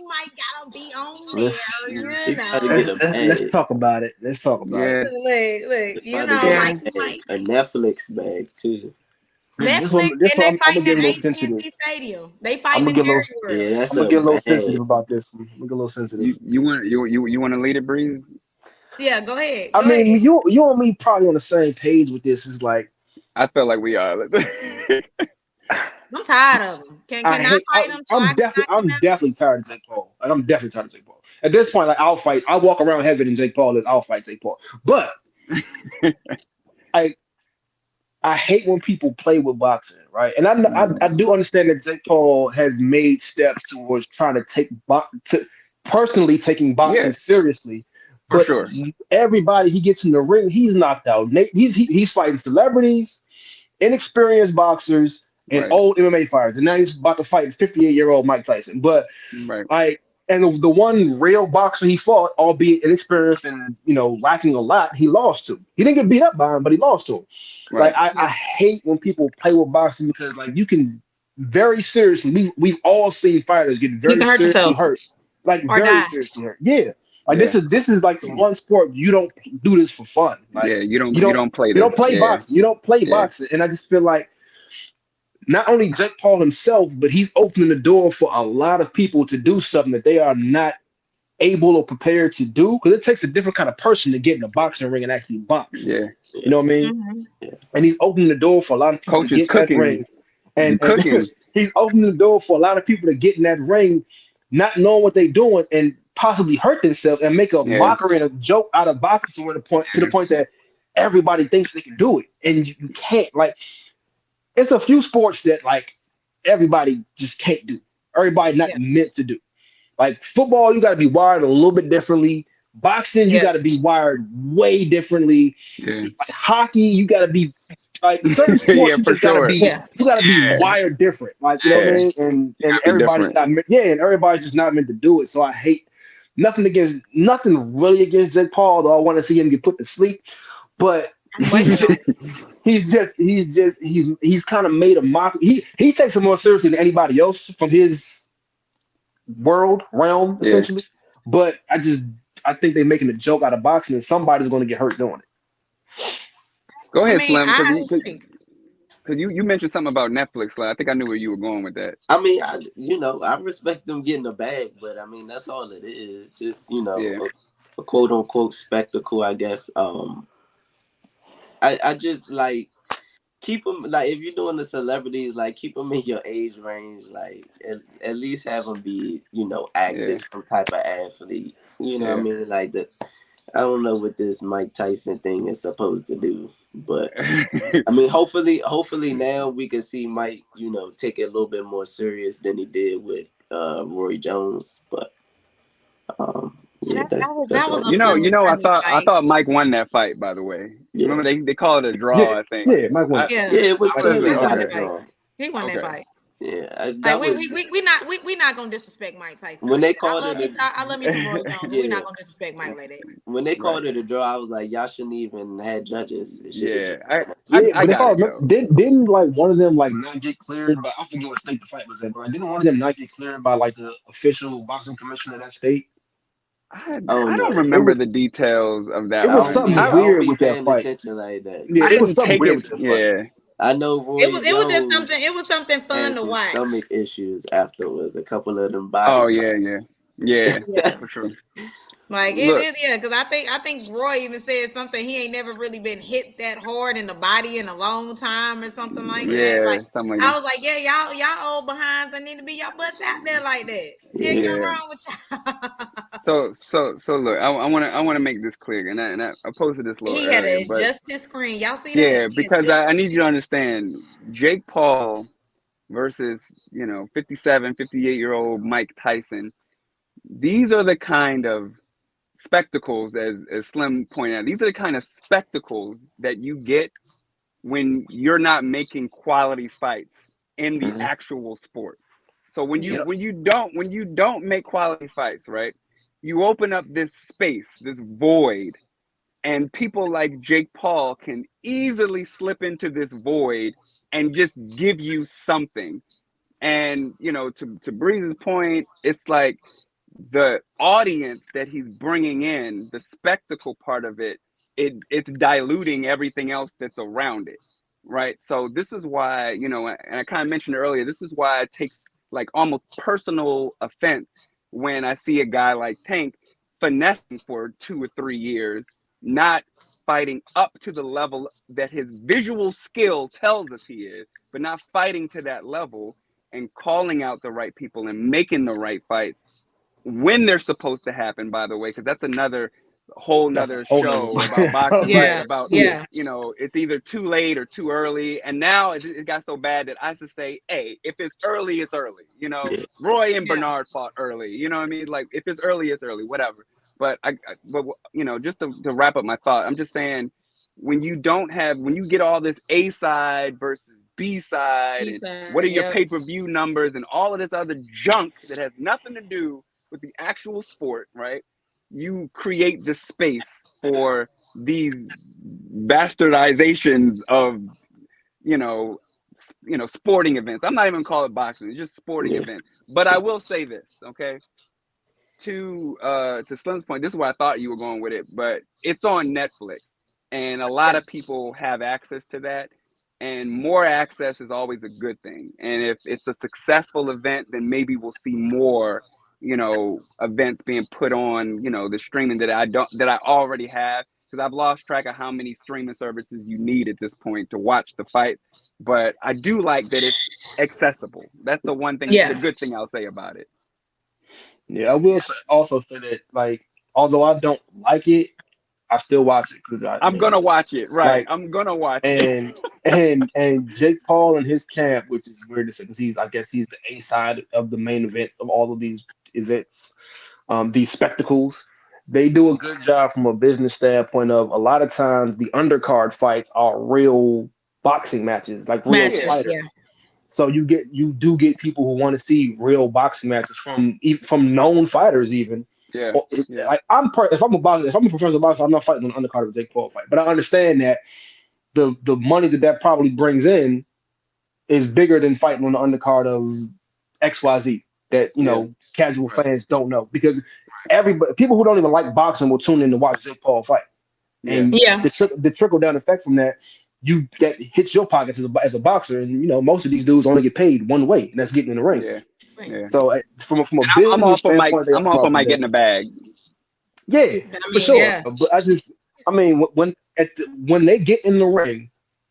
Mike gotta be on Let's there. He about to get a let's bag. talk about it. Let's talk about it. Yeah. Look, He about to get Yeah. Mikey a bag. Mike. A Netflix bag too. This Netflix, one, this and they one, I'm gonna fighting get at a little sensitive. AT&T Stadium. They I'm fighting gonna in get a little, Jerry Yeah, World. that's I'm gonna a get a little bad. sensitive about this one. I'm gonna get a little sensitive. You want to lead it, Breeze? Yeah, go ahead. I Go mean, ahead. you and me probably on the same page with this. It's like I feel like we are. I'm tired of them. I Can I hate. fight them so I can knock them I'm out? definitely tired of Jake Paul. Like I'm definitely tired of Jake Paul. At this point, like I'll fight. I walk around heaven and Jake Paul is. I'll fight Jake Paul. But I I hate when people play with boxing, right? And I do understand that Jake Paul has made steps towards trying to personally taking boxing Yeah, seriously. for But sure. everybody he gets in the ring, he's knocked out. He's fighting celebrities, inexperienced boxers, and Right, old MMA fighters. And now he's about to fight 58-year-old Mike Tyson. But right, like, and the one real boxer he fought, albeit inexperienced and lacking a lot, he lost to. He didn't get beat up by him, but he lost to him. Like right. I Yeah, hate when people play with boxing because like you can very seriously. We've all seen fighters get you very can hurt seriously yourself hurt, like or very die. seriously hurt. Yeah, like Yeah, this is like the one sport you don't do this for fun. Like yeah. You you don't you don't don't play you this. don't play Yeah, boxing. You don't play yeah, boxing, and I just feel like not only Jake Paul himself, but he's opening the door for a lot of people to do something that they are not able or prepared to do because it takes a different kind of person to get in the boxing ring and actually box. yeah. You know what I mean? Hmm. And he's opening the door for a lot of people to Coach is get in that cooking. ring. You And cooking. he's opening the door for a lot of people to get in that ring, not knowing what they're doing and possibly hurt themselves and make a Yeah, mockery and a joke out of boxing to the point that everybody thinks they can do it. And you can't. Like, it's a few sports that like everybody just can't do. Everybody not Yeah, meant to do. Like football, you got to be wired a little bit differently. Boxing, you yeah, got to be wired way differently. yeah, Like hockey, you got to be like certain yeah, sports. You for just got to sure. be yeah. Yeah, wired different. Like you know what I yeah. mean? You And gotta be everybody's different. not meant. Yeah, and everybody's just not meant to do it. So I hate nothing really against Jake Paul. Though I want to see him get put to sleep, but I'm waiting on it. he's kind of made a mock. He takes it more seriously than anybody else from his world realm Yeah. essentially. But I think they're making a joke out of boxing, and somebody's going to get hurt doing it. Go I ahead, mean, Slim, because I you agree. because you mentioned something about Netflix. Like, I think I knew where you were going with that. I mean, I respect them getting a bag, but I mean that's all it is. Just Yeah, a quote unquote spectacle, I guess. I just like keep them like if you're doing the celebrities, like keep them in your age range. Like at least have them be yeah, active, some type of athlete. You know what I yeah. mean? Like I don't know what this Mike Tyson thing is supposed to do, but I mean, hopefully now we can see Mike, take it a little bit more serious than he did with Roy Jones. But And yeah, that's that was all. a fun little I friendly thought fight. Mike won that fight. By the way, you Yeah, remember they call it a Yeah, draw. I think. yeah, Mike won. Yeah, yeah, it was I was clearly like, he won not okay, a that fight. draw. He won that okay, fight. Yeah, Like that was we not gonna disrespect Mike Tyson when like they that. called it a I love me some Roy Jones, but we're yeah. not gonna disrespect Mike like that. When they right. called it a draw, I was like, y'all shouldn't even had judges. It should have Yeah, just Yeah, I but if got I it remember, though. didn't like one of them like not get cleared? But I forget what state the fight was in. But like, didn't one of them not get cleared by like the official boxing commission of that state? oh I don't no. It remember was the details of it that I was don't one. be something I don't weird be with that paying fight. attention like that. Yeah, I it was didn't something take weird it. with that fight. Yeah, I know Roy Jones It was something fun had to some watch. stomach issues afterwards. A couple of them body oh yeah, yeah, yeah, Yeah. for sure. Like Look, yeah, because I think Roy even said something he ain't never really been hit that hard in the body in a long time or something like that. Like yeah, something like I that. was like, yeah, y'all old behinds. I need to be y'all butts out there like that. Ain't Yeah. nothing Yeah. wrong with y'all. So look, I want to make this clear, and I posted this a little He had earlier, to but adjust his screen. Y'all see that? yeah, He because I adjusted need you to understand Jake Paul versus 57, 58-year-old Mike Tyson. These are the kind of spectacles, as Slim pointed out. These are the kind of spectacles that you get when you're not making quality fights in the Mhm. actual sport. So when you Yeah. Yep. when you don't make quality fights, right? You open up this space, this void, and people like Jake Paul can easily slip into this void and just give you something. And to Breeze's point, it's like the audience that he's bringing in, the spectacle part of it, it's diluting everything else that's around it. right? So this is why, you know, and I kind of mentioned earlier, this is why it takes like almost personal offense when I see a guy like Tank finessing for 2 or 3 years, not fighting up to the level that his visual skill tells us he is, but not fighting to that level and calling out the right people and making the right fights when they're supposed to happen, by the way, because that's another whole That's a nother whole nother show about boxing, right. right? Yeah, About, Yeah. yeah, you know, it's either too late or too early. And now it got so bad that I used to say, hey, if it's early, it's early. You know, Yeah. Roy and yeah, Bernard fought early. You know what I mean? Like, if it's early, it's early, whatever. But but you know, just to wrap up my thought, I'm just saying, when you get all this A side versus B side, and what B-side, are your yep. pay-per-view numbers and all of this other junk that has nothing to do with the actual sport, right? You create the space for these bastardizations of, you know, sporting events. I'm not even call it boxing; it's just sporting Yeah. events. But I will say this, okay? To Slim's point, this is where I thought you were going with it, but it's on Netflix, and a lot Yeah, of people have access to that, and more access is always a good thing. And if it's a successful event, then maybe we'll see more, you know, events being put on, you know, the streaming that I already have, because I've lost track of how many streaming services you need at this point to watch the fight. But I do like that it's accessible. That's the one thing, the yeah, good thing I'll say about it. Yeah, I will also say that, like, although I don't like it, I still watch it because I I'm mean, gonna watch it, right? like, I'm gonna watch it. and Jake Paul and his camp, which is weird to say because I guess he's the A side of the main event of all of these events, these spectacles. They do a good job from a business standpoint of a lot of times the undercard fights are real boxing matches, like real Yeah, matches, fighters. yeah, So you do get people who want to see real boxing matches from known fighters even. yeah, yeah, Like if I'm a professional boxer, I'm not fighting on the undercard of a Jake Paul fight. But I understand that the money that probably brings in is bigger than fighting on the undercard of XYZ that yeah. casual Right, fans don't know because everybody people who don't even like boxing will tune in to watch Jake Paul fight, yeah, and yeah, the trickle down effect from that that hits your pockets as a boxer, and most of these dudes only get paid one way, and that's getting in the ring. yeah, right. yeah. So from a I'm all business for Mike. standpoint, they are I'm all smart for to do Mike that. getting a bag. Yeah, I for mean, sure. yeah, But I mean, when they get in the ring,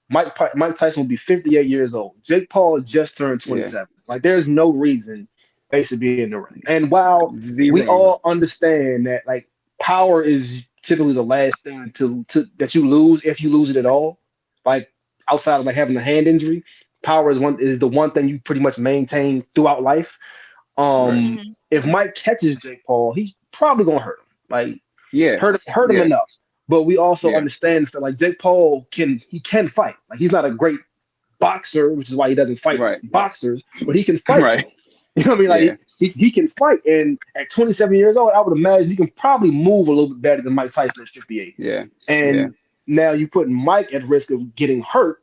Mike Tyson will be 58 years old. Jake Paul just turned Yeah, 27. Like, there's no reason they should be in the ring. And while we zero. all understand that, like, power is typically the last thing to that you lose if you lose it at all, like outside of like having a hand injury, power is the one thing you pretty much maintain throughout life. Right. hmm If Mike catches Jake Paul, he's probably gonna hurt him. Like, Yeah, hurt him yeah, enough. But we also yeah. understand that, like, Jake Paul can fight. Like, he's not a great boxer, which is why he doesn't fight Right, boxers, but he can fight right. though. You know what I mean? Yeah, Like, he can fight, and at 27 years old, I would imagine he can probably move a little bit better than Mike Tyson at 58. yeah, yeah, And now you put Mike at risk of getting hurt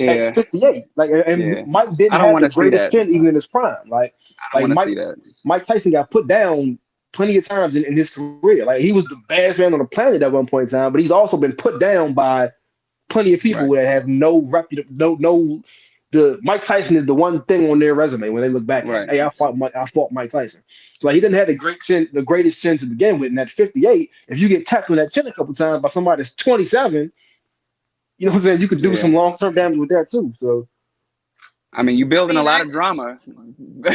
at yeah, 58. Like, and yeah. Mike I didn't don't have want the to see greatest that. chin even in his prime. I don't Like want to Mike see that. Mike Tyson got put down plenty of times in his career. Like, he was the baddest man on the planet at one point in time, but he's also been put down by plenty of people Right. that have no no. The Mike Tyson is the one thing on their resume when they look back at it. Right. Hey, I fought Mike Tyson. So, like, he didn't have the greatest chin to begin with. And at 58, if you get tapped on that chin a couple times by somebody that's 27, you know what I'm saying? You could do Yeah. some long term damage with that too. So I mean, you I building a mean, lot of drama.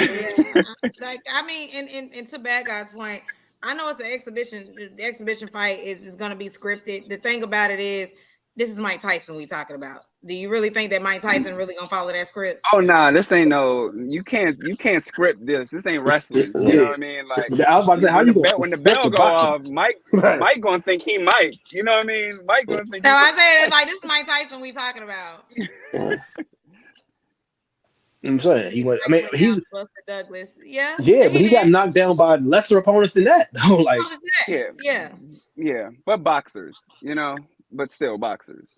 yeah, like I mean, and to Bad Guy's point, I know it's an exhibition. The exhibition fight is going to be scripted. The thing about it is, this is Mike Tyson we talking about. Do you really think that Mike Tyson really gonna follow that script? Oh nah, this ain't no. You can't script this. This ain't wrestling. You know yeah, what I mean? Like, I was about to say, how you gonna when the script bell a go boxing? off, Right. Mike gonna think he Mike. You know what I mean? Mike gonna think No, he. I said it's like this is Mike Tyson we talking about. Yeah. I'm saying Yeah, I Mike mean, went down to Buster Douglas. Yeah, yeah, but he he got did. knocked down by lesser opponents than that. Like, How was that? Yeah, Yeah. yeah, but boxers, you know, but still boxers.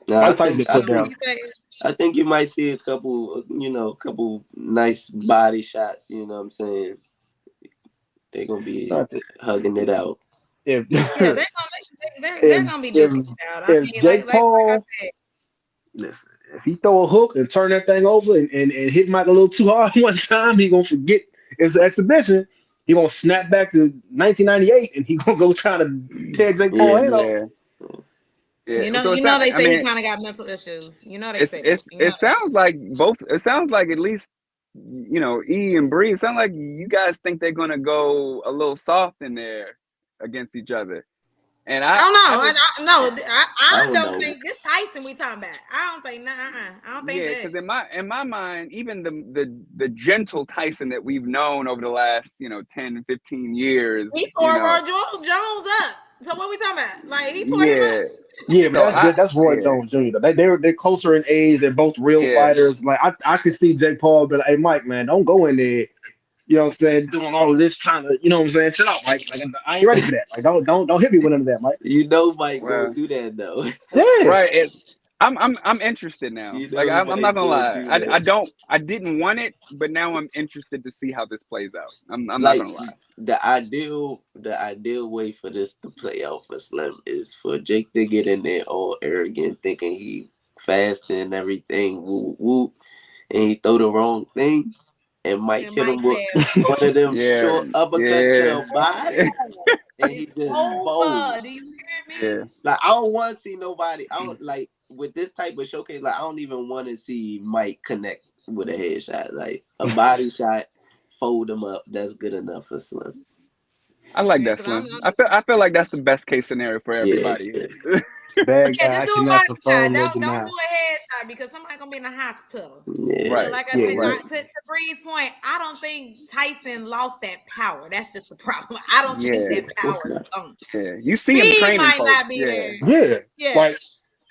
No, Mike Tyson get You put know what down. you say? I think you might see a couple, couple nice body shots. You know what I'm saying? They're gonna be That's it. hugging it out. If Yeah, they're they're gonna be duking it out. I if mean, Jake like I Paul, said, listen, if he throw a hook and turn that thing over and hit Mike a little too hard one time, he gonna forget it's an exhibition. He gonna snap back to 1998 and he gonna go try to tear Jake Paul Yeah. head off. Yeah. Yeah. you know, So you know, they I say he mean, kind of got mental issues. You know, they say that. You know, it sounds like both. It sounds like at least E and Bree. It sounds like you guys think they're gonna go a little soft in there against each other. And I don't I just know. I I don't don't know. think this Tyson we talking about. I don't think. I don't think yeah, that. because in my mind, even the gentle Tyson that we've known over the last 10, 15 years, He tore Roy Jones up. So what we talking about? Like he tore him yeah. up. Yeah, but So that's good. That's Roy Jones Jr. though. They're closer in age. They're both real yeah. fighters. Like I could see Jake Paul, but hey, Mike, man, don't go in there. You know what I'm saying? Doing all of this, trying to, you know what I'm saying? Chill out, Mike. Like I ain't ready for that. Like don't hit me with none of that, Mike. You know Mike gonna Well, do that though. Yeah, right. I'm interested now. You Like know I'm not Mike gonna gonna lie. do that. I didn't want it, but now I'm interested to see how this plays out. I'm not Like gonna lie. the ideal way for this to play out for Slim is for Jake to get in there all arrogant, thinking he fast and everything, woo woo, and he throw the wrong thing, and Mike And hit Mike him with said, one of them Yeah, short uppercuts to yeah, the body, and he "It's just over. folds. Do you hear yeah. me?" Like I don't want to see nobody. I don't like with this type of showcase. Like I don't even want to see Mike connect with a headshot. Like a body shot, fold him up. That's good enough for Slim. I like Yeah, that, because Slim. I feel like that's the best case scenario for Yeah, everybody. yeah. bad yeah, guy just do a acting up body for shot. fun, no Don't deny. do a headshot because somebody's gonna be in the hospital. Yeah. But Right, like I Yeah, said, yeah. right. to Bree's point, I don't think Tyson lost that power. That's just the problem. I don't think Yeah, that Of power course is not. gone. yeah. You see him Speed training might folks. not be Yeah, there. Yeah. Yeah.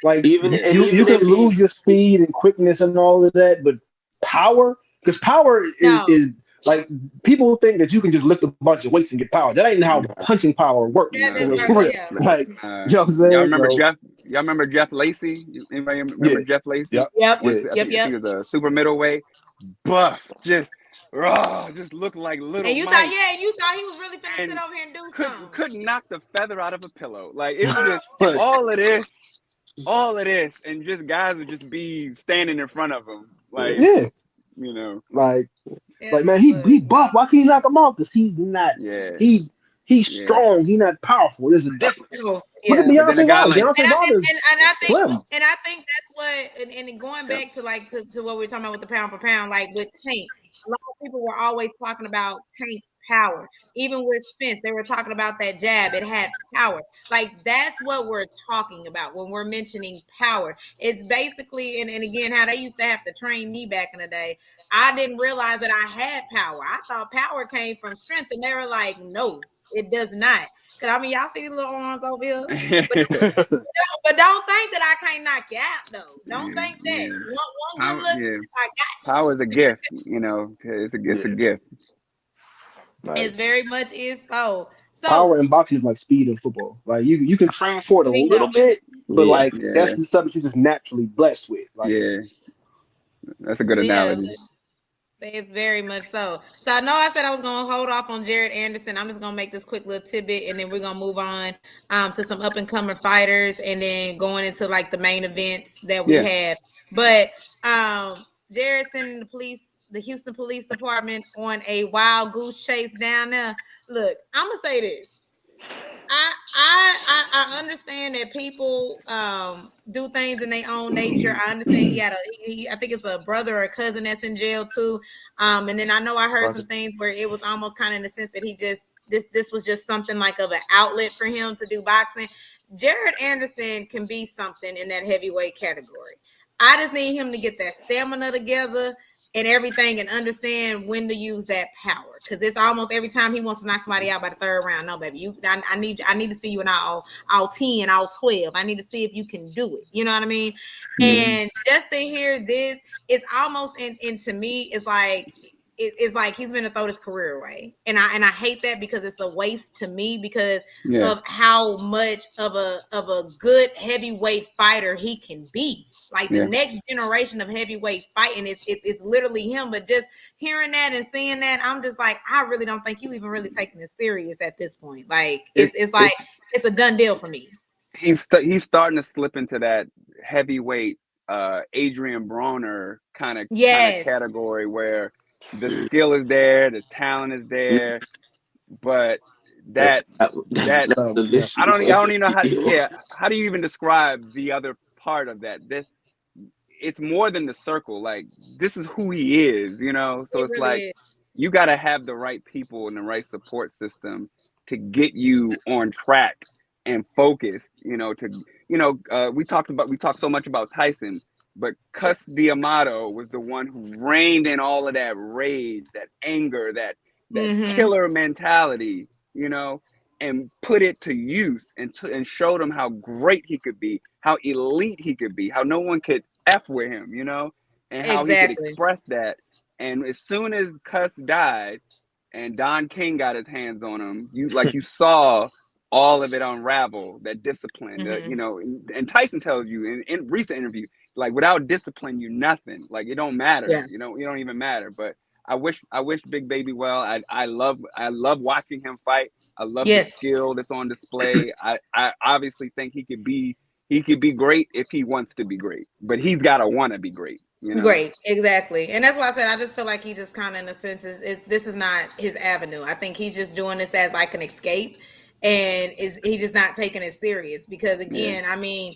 Like Even and you even can if he, lose your speed and quickness and all of that, but power, because power No. is like people think that you can just lift a bunch of weights and get power. That ain't how nah, punching power works That no. for real, doesn't yeah, work. for real. Yeah. nah. Like you know what I'm Y'all saying? remember So Jeff? Y'all remember Jeff Lacey? Anybody yeah, remember Jeff Lacey? yep, Yep. yeah, I Yep. think he Yep. was a super middleweight, buff, just raw, just looked like little And you thought, Mike, yeah, and you thought he was really finna sit and over here and do something. couldn't knock the feather out of a pillow. Like it's just but all of this, and just guys would just be standing in front of him, like Yes. yeah, you know, like Yeah, like man, but he buff. Why can't he knock him off? Because he's not yeah, he's yeah. strong. He's not powerful. There's a difference. no, Look at yeah. But then a Deontay guy Wilder. like Deontay Wilder is And I think slim. that's what and going yep, back to like to what we were talking about with the pound for pound, like with Tank, a lot of people were always talking about Tank's power. Even with Spence, they were talking about that jab. It had power. Like that's what we're talking about when we're mentioning power. It's basically and again how they used to have to train me back in the day. I didn't realize that I had power. I thought power came from strength, and they were like, no, it does not. Cause I mean, y'all see these little arms over here, but but don't think that I can't knock you out though. Don't yeah, think that yeah. one good Power, look, yeah. I got Power is a gift, you know. It's a Yeah, gift. you. like It's very much is so. power So in boxing is like speed in football. Like you can train for it a bingo. little bit, but Yeah. like Yeah, that's the stuff that you're just naturally blessed with. Like yeah. That's a good Yeah, analogy. it's very much so. So I know I said I was gonna hold off on Jared Anderson. I'm just gonna make this quick little tidbit, and then we're gonna move on to some up and coming fighters, and then going into like the main events that we Yeah. have. But Jared sending the Houston Police Department on a wild goose chase down there. Look, I'm gonna say this. I understand that people do things in their own nature. I understand he had I think it's a brother or a cousin that's in jail too. And then I know I heard some things where it was almost kind of in the sense that he just this was just something like of an outlet for him to do boxing. Jared Anderson can be something in that heavyweight category. I just need him to get that stamina together and everything and understand when to use that power, because it's almost every time he wants to knock somebody out by the third round. No, baby, I need to see you in all 10, all 12. I need to see if you can do it. You know what I mean? And just to hear this, it's almost and to me, it's like it's like he's going to throw his career away, and I hate that because it's a waste to me because Yeah. of how much of a good heavyweight fighter he can be. Like the Yeah. next generation of heavyweight fighting, it's literally him. But just hearing that and seeing that, I'm just like, I really don't think you even really taking this serious at this point. Like it's like it's a done deal for me. he's starting to slip into that heavyweight Adrian Broner kind of Yes. category where the skill is there, the talent is there, but That's that that's that not the Yeah. I issue. don't even know how. Yeah, how do you even describe the other part of that? It's more than the circle. Like, this is who he is, you know? So It it's really like, is. you got to have the right people and the right support system to get you on track and focused, you know, we talked so much about Tyson, but Yeah. Cus D'Amato was the one who reined in all of that rage, that anger, that Mm-hmm. killer mentality, you know, and put it to use and showed him how great he could be, how elite he could be, how no one could F with him, you know, and how he could Exactly. express that. And as soon as Cuss died and Don King got his hands on him, you saw all of it unravel, that discipline, Mm-hmm. you know, and Tyson tells you in recent interview, like, without discipline, you nothing. Like, it don't matter. Yeah. You don't even matter. But I wish Big Baby well. I love watching him fight. I love the Yes. skill that's on display. I obviously think he could be great if he wants to be great, but he's got to want to be great, you know? Great, exactly, and that's why I said I just feel like he just kind of, in a sense, this is not his avenue. I think he's just doing this as like an escape, and is he just not taking it serious? Because Yeah. again, I mean,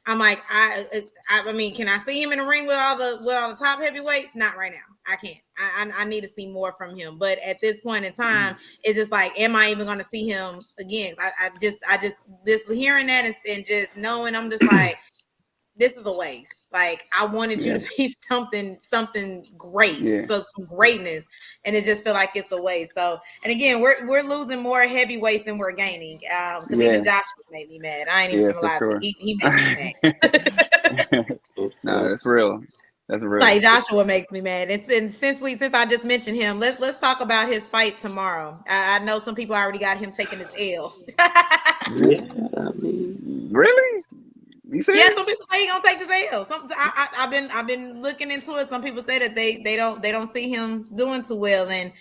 I'm like, I mean, can I see him in the ring with all the top heavyweights? Not right now. I can't. I need to see more from him. But at this point in time, it's just like, am I even going to see him again? I just hearing that and just knowing, I'm just like, this is a waste. Like, I wanted you Yeah. to be something great, Yeah. so some greatness, and it just feel like it's a waste. So, and again, we're losing more heavyweights than we're gaining. Because even Yeah. Joshua made me mad. I ain't even Yeah, gonna for lie to you. sure. He makes me mad. It's No, that's real. That's Like, real. Joshua makes me mad. It's been since I just mentioned him. Let's talk about his fight tomorrow. I know some people already got him taking his L. yeah. I mean, Really? You Yeah, serious? some people say he gonna take the L. I've been looking into it. Some people say that they don't see him doing too well, and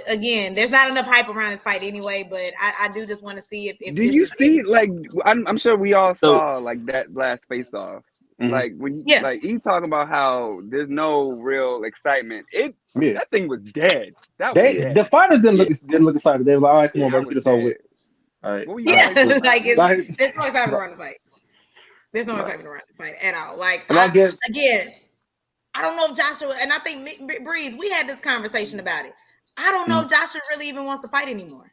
again, there's not enough hype around his fight anyway. But I do just want to see if Do this you is it. see, like, I'm sure we all so saw, like, that last face off. Hmm. Like, when, Yeah, like, he's talking about how there's no real excitement. Yeah. That thing was dead. That was The dead. fighters yeah, didn't look excited. They were like, all right, come on, yeah. bro, let's That get was this over with. dead. All right. What were you All about right, to yeah. say, cool. Smoke? Like, Like, there's no excitement but, around this fight. There's no but, excitement around this fight at all. Like, and I guess again, I don't know if Joshua, and I think Breeze, we had this conversation about it. I don't know if Joshua really even wants to fight anymore.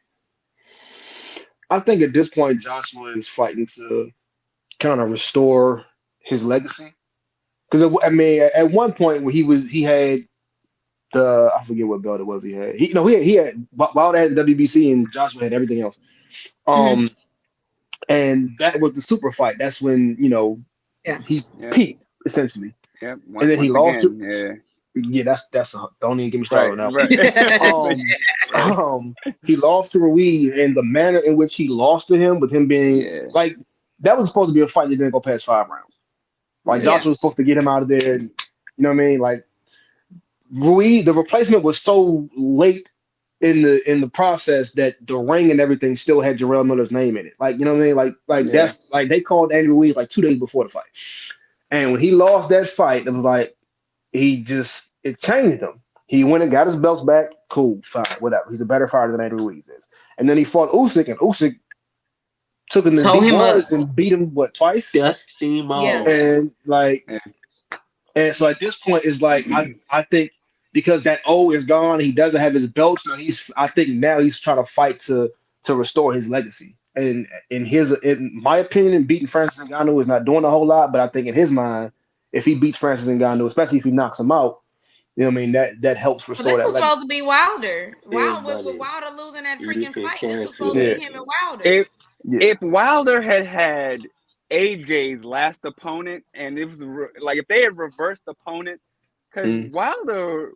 I think at this point Joshua is fighting to kind of restore his legacy. Because I mean, at one point when he had I forget what belt it was he had. He had Wilder had the WBC and Joshua had everything else. Mm-hmm. Um, and that was the super fight. That's when Yeah. he Yeah. peaked essentially, Yeah. and then he Once lost to again. Yeah. yeah. Don't even get me started Right. on that Right. Yes. So, one. He lost to Ruiz, and the manner in which he lost to him, with him being yeah. like that was supposed to be a fight that didn't go past 5 rounds. Like Yeah. Yeah. Joshua was supposed to get him out of there. And, you know what I mean? Like Ruiz, the replacement was so late in the process that the ring and everything still had Jarrell Miller's name in it. Like you know what I mean? Like Yeah. that's like they called Andy Ruiz like 2 days before the fight, and when he lost that fight, it was like it changed him. He went and got his belts back. Cool, fine, whatever. He's a better fighter than Andy Ruiz is. And then he fought Usyk, and Usyk took him to Told deep him up. waters and beat him twice. Dust him Yeah. off. And like, Yeah. and so at this point, it's like I think because that O is gone, he doesn't have his belts. Now I think now he's trying to fight to restore his legacy. And in my opinion, beating Francis Ngannou is not doing a whole lot. But I think in his mind, if he beats Francis Ngannou, especially if he knocks him out, you know what I mean, that helps Well, restore this that was legacy. supposed to be Wilder. Yeah, With buddy. Wilder losing that You freaking can fight, this was cancel supposed to be Yeah, that. him and Wilder. If yeah, if Wilder had AJ's last opponent, and it was like if they had reversed opponent, because mm,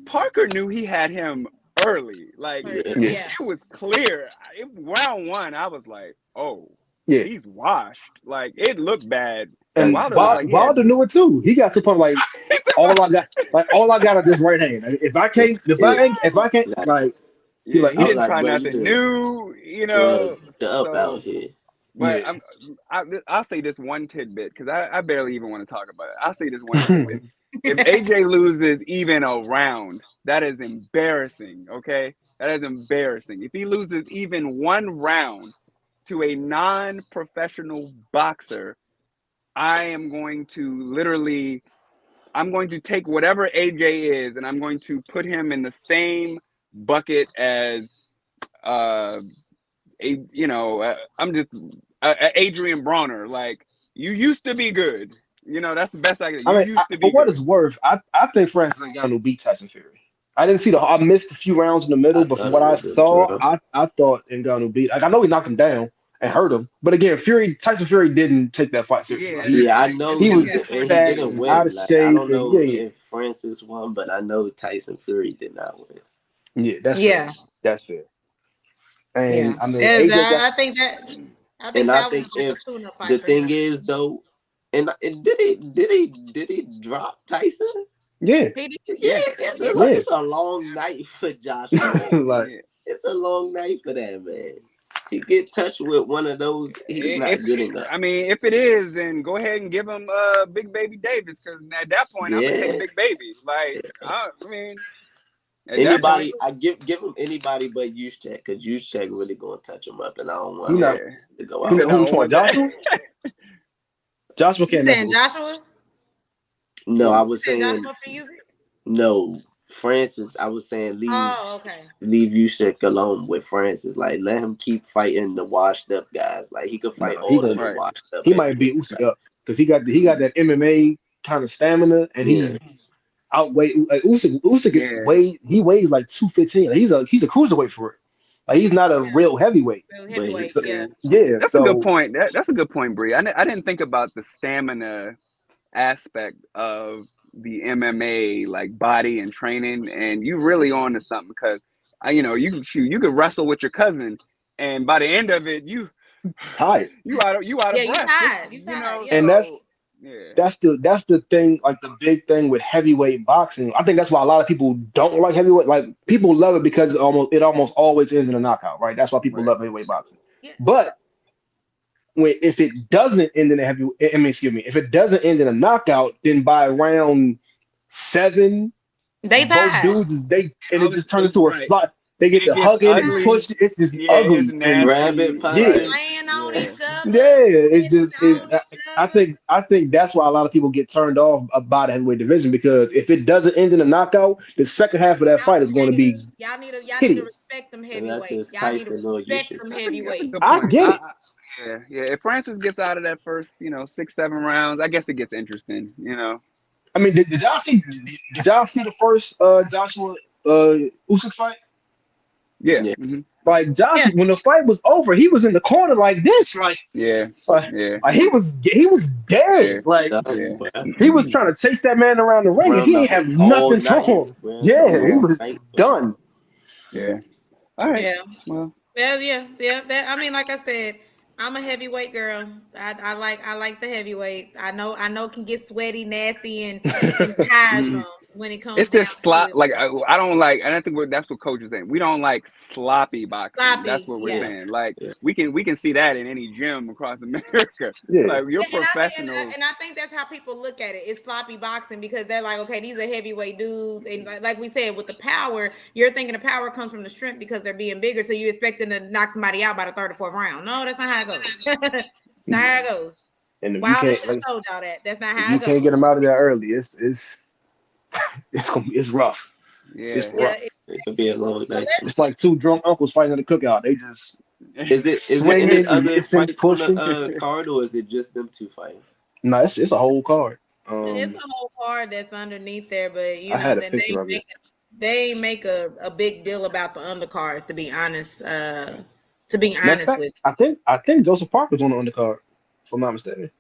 Parker knew he had him early. Like, Early. Yeah. yeah, Yeah. it was clear. Round one, I was like, oh, yeah. he's washed. Like, it looked bad. And And Wilder looked like he had. Wilder knew it too. He got to the point like all I got is this right hand. If I That's can't, if I it. ain't, if I can't, Like, like he Yeah, like he I'm didn't like, try bro, you nothing done new, drugged up out So here. But Yeah. I'll say this one tidbit because I barely even want to talk about it. I'll say this one tidbit. If AJ loses even a round, that is embarrassing. Okay, that is embarrassing. If he loses even one round to a non-professional boxer, I am going to literally, I'm going to take whatever AJ is, and I'm going to put him in the same bucket as I'm just Adrian Bronner. Like, you used to be good. That's the best I can. I You mean, used to for be what good. it's worth, I think Francis Ngannou beat Tyson Fury. I didn't see I missed a few rounds in the middle, I but from thought what it I was a saw, draw. I thought Ngannou beat. Like I know he knocked him down and hurt him, but again, Tyson Fury didn't take that fight seriously. Yeah, Like Yeah, I and, know he and he was yeah, did, and he fat didn't and out win. of Like I shape, don't and know if Francis won, but I know Tyson Fury did not win. yeah, that's fair. Yeah, That's fair. And yeah. I mean, AJ got I And think I that was think like if a tune-up the fight for thing him. is though, and did he drop Tyson? yeah, He did. Yeah, yeah, Yes, he yeah, it's a long night for Joshua. like yeah. It's a long night for that man. He get touched with one of those, he's If not getting up. I mean, if it is, then go ahead and give him Big Baby Davis, because at that point I'm gonna take Yeah. Big Baby. Like, I mean, at that point, Anybody, I give him anybody but Juszczyk, because Juszczyk really gonna touch him up, and I don't he want him not. yeah, to go Who, out no, like who I talking want about that. Joshua? Joshua You can't mess saying with. Joshua? no. I was You saying saying Joshua for music? no, Francis. I was saying Oh, okay. leave Juszczyk alone with Francis. Like let him keep fighting the washed up guys. Like he could fight No, he all of gonna. them Right. washed up He at might beat middleweight. Usyk up because he got that MMA kind of stamina, and Yeah, he outweigh like Yeah. he weighs like 215. Like, he's a cruiserweight for it. Like he's not a Yeah, real heavyweight. real but he heavyweight. So Yeah, Yeah, yeah, that's a good so point. That's a good point, Bree. I didn't think about the stamina aspect of the MMA, like body and training, and you really on to something because you could wrestle with your cousin, and by the end of it, tired. you out of yeah. You breath. Just tired. You tired. Yeah. And so yeah, that's the thing, like the big thing with heavyweight boxing. I think that's why a lot of people don't like heavyweight. Like people love it because it almost always ends in a knockout, right? That's why people right. love heavyweight boxing. Yeah. But if it doesn't end in a heavy, I mean, excuse me, if it doesn't end in a knockout, then by round 7, They both tired. dudes and I it was just turns into a right, slot. They and get it to gets hugging and Tired. ugly. pushing. It's just Yeah, it's ugly. And rabbit nasty. yeah, They pies. laying on Yeah, each other. yeah, it's just Sitting is. on each I other. think that's why a lot of people get turned off about the heavyweight division because if it doesn't end in a knockout, the second half of that fight is going to be Outdated. Y'all need to hideous. respect them And that's heavyweights. just Y'all need to Tyson or respect Juszczyk. them that's a heavyweights. good I point. get it. Yeah. If Francis gets out of that first, 6, 7 rounds, I guess it gets interesting. I mean, did y'all see the first Joshua Usyk fight? Yeah. Yeah, Like Yeah. Joshua, when the fight was over, he was in the corner like this, Yeah. like, Yeah. like he was Yeah. dead. Like done, Yeah. bro. he was trying to chase that man around the ring, and Around he the ain't have all nothing for night. him. Well, it's Yeah, he all Yeah. was night for him. done. Yeah. All right. Yeah. Well, Yeah. I mean, like I said, I'm a heavyweight girl. I like the heavyweights. I know it can get sweaty, nasty, and mhm. tiresome when it comes It's down just to slop. it. Like I don't like, and I think that's what coach is saying. We don't like sloppy boxing. That's Sloppy. what we're Yeah. Yeah, saying. Like yeah. we can see that in any gym across America. Yeah, Like you're Yeah, professionals. and I think that's how people look at it. It's sloppy boxing because they're like, okay, these are heavyweight dudes, and like we said, with the power, you're thinking the power comes from the strength because they're being bigger, so you're expecting to knock somebody out by the third or fourth round. No, that's not how it goes. That's not how it goes. and Wilder should have told y'all that. That's not if how you it can't get goes. him out of there early, it's rough. It's Yeah. Yeah. rough. It could be a long So night. It's like two drunk uncles fighting at a cookout. They just Is it any swinging, other missing, fights on the pushing. card, or is it just them two fighting? No, it's a whole card. it's a whole card that's underneath there, but I had a then picture of it. they make a big deal about the undercards. To be honest, to be Matter of honest fact, with I think Joseph Parker's on the undercard, if I'm not mistaken.